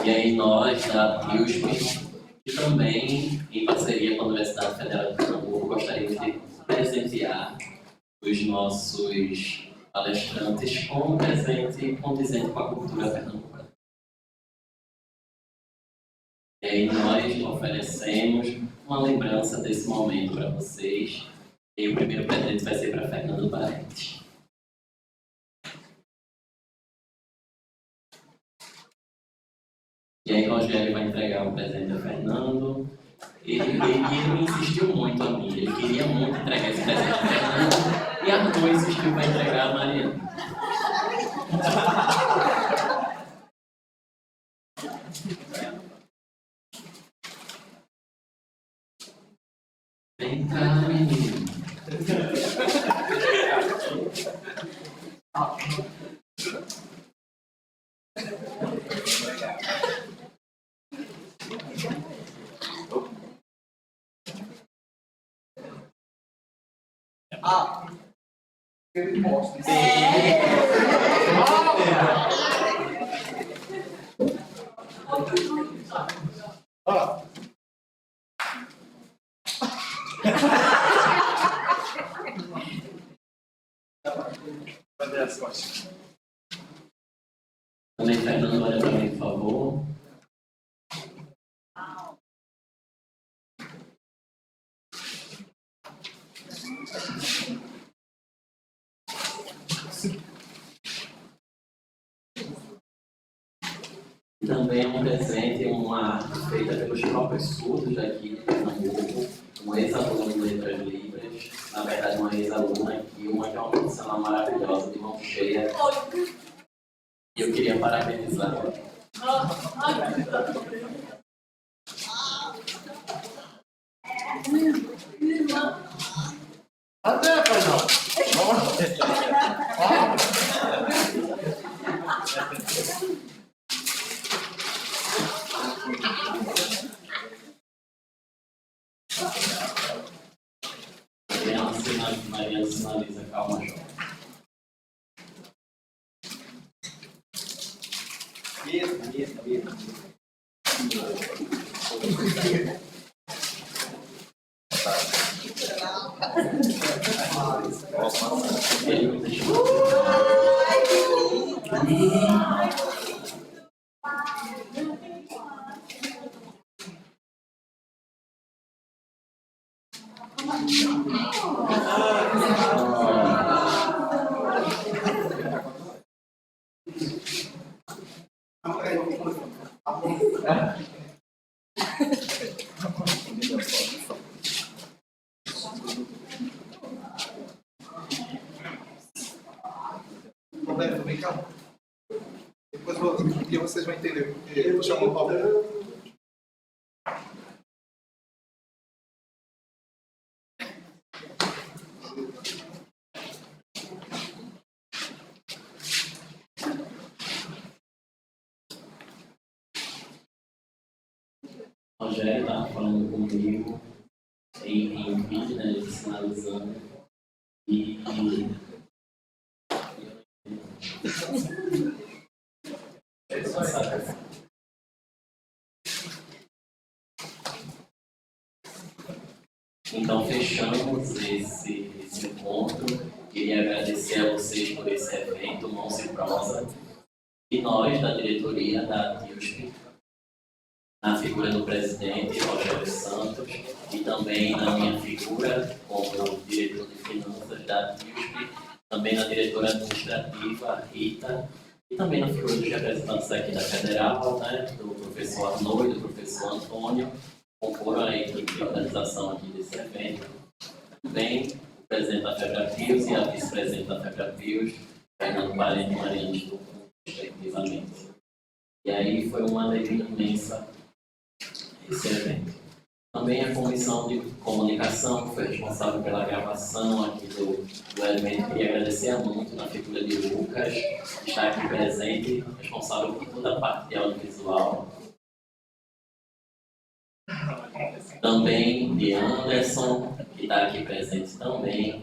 E aí nós, da USP, e também em parceria com a Universidade Federal de Pernambuco, gostaríamos de presentear os nossos palestrantes com um presente condizente com a cultura pernambucana. E aí nós oferecemos uma lembrança desse momento para vocês. E o primeiro presente vai ser para Fernando Barretti. E aí Rogério vai entregar o presente a Fernando. Ele me insistiu muito a mim. Ele queria muito entregar esse presente a Fernando. E Arnaud insistiu para entregar a Mariana. Vem cá, menino.
Ele mostra. Olha.
As costas.
Também, Fernando, olha para mim, por favor. Também é um presente, uma arte feita pelos próprios surdos aqui de Pernambuco, um ex-aluno de Letras Libras, na verdade uma ex-aluna aqui, uma que é uma profissional maravilhosa, de mão cheia. E eu queria parabenizar.
Até, Fernando.
Mariana sinaliza, calma, João.
Mesmo.
Roberto, vem cá. Depois vocês vão entender porque eu chamo o Roberto.
Rogério estava falando comigo em vídeo, né, ele sinalizando. E então fechamos esse encontro. Queria agradecer a vocês por esse evento, Mãos e Prosa, e nós da diretoria da TIUSP, na figura do presidente Rogério Santos e também na minha figura como diretor de finanças da TIUSP, também na diretora administrativa Rita e também na figura dos representantes aqui da Federal, né, do professor Arnold e do professor Antônio, comporam a equipe de organização aqui desse evento. Também o presidente da FEBRAPIOS e a vice-presidente da FEBRAPIOS, Fernando Parente e Mariana Stucco, respectivamente. E aí foi uma alegria imensa esse evento. Também a comissão de comunicação, que foi responsável pela gravação aqui do evento, queria agradecer muito na figura de Lucas, que está aqui presente, responsável por toda a parte de audiovisual. Também de Anderson, que está aqui presente também.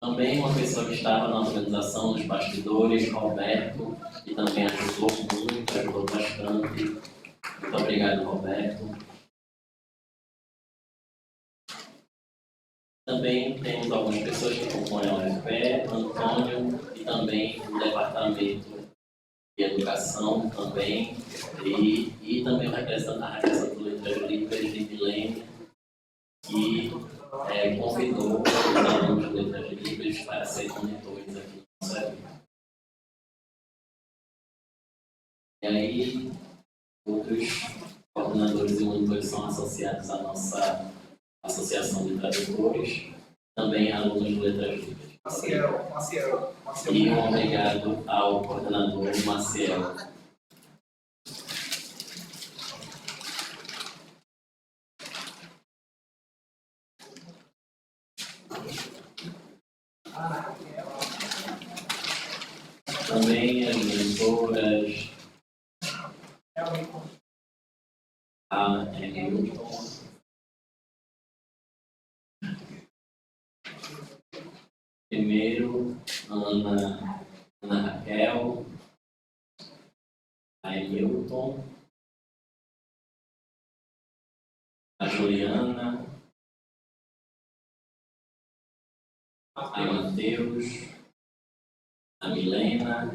Também uma pessoa que estava na organização dos bastidores, Roberto, que também ajudou muito, ajudou bastante. Muito obrigado, Roberto. Também temos algumas pessoas que compõem a UFPE, Antônio, e também o Departamento de Educação também, e também o representante do Letras Livres de Milene, que convidou os alunos de Letras Livres para serem monitores aqui no nosso evento. E aí, outros coordenadores e monitores são associados à nossa Associação de Tradutores, também alunos de Letras Livres.
Maciel.
E um obrigado ao coordenador Maciel. Também as mentoras, a Hamilton, primeiro Ana Raquel, a Hamilton, a Juliana, a Matheus, a Milena,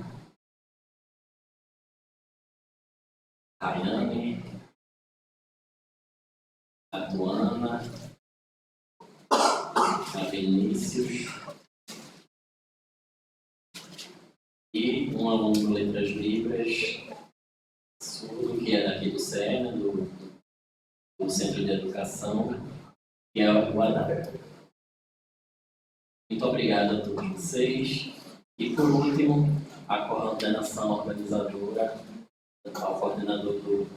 a Rayane, a Tuana, a Vinícius e um aluno de Letras Livres, surdo, que é daqui do SENA, do Centro de Educação, que é o Adalberto. Muito obrigado a todos vocês. E por último, a coordenação organizadora, ao coordenador da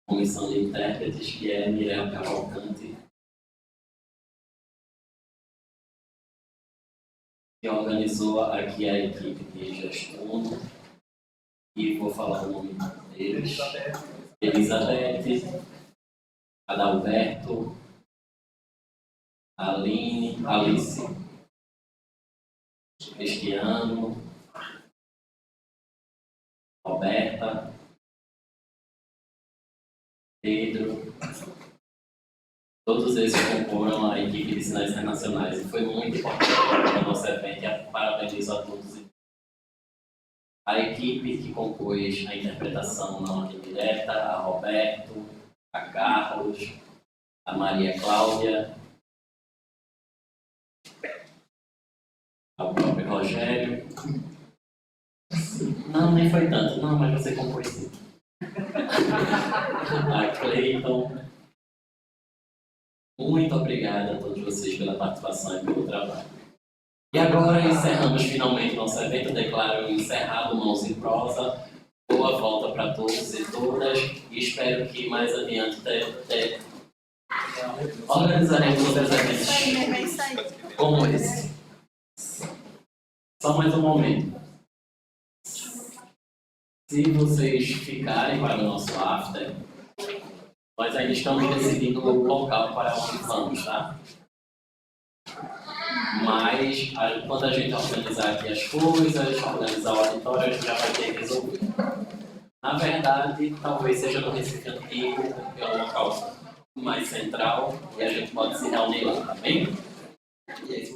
Comissão de Intérpretes, que é Mirel Cavalcante, que organizou aqui a equipe de Gestuno, e vou falar o nome deles: Elizabeth, Adalberto, Aline, Alice, Cristiano, Roberta, Pedro, todos esses comporam a equipe de sinais internacionais e foi muito importante para o nosso evento e parabenizo a todos. A equipe que compôs a interpretação na ordem direta, a Roberto, a Carlos, a Maria Cláudia, ao próprio Rogério. Não, nem foi tanto, não, mas você compôs sim. A Cleiton. Muito obrigado a todos vocês pela participação e pelo trabalho. E agora encerramos finalmente nosso evento. Declaro encerrado Mãos em Prosa. Boa volta para todos e todas. E espero que mais adiante organizaremos outros eventos como esse. Só mais um momento. Se vocês ficarem para o nosso after, Nós ainda estamos decidindo o local para onde vamos, tá? Mas quando a gente organizar aqui as coisas, organizar o auditório, a gente já vai ter resolvido. Na verdade, talvez seja no Recife Antigo, porque é um local mais central e a gente pode se reunir lá, tá bem? E é isso.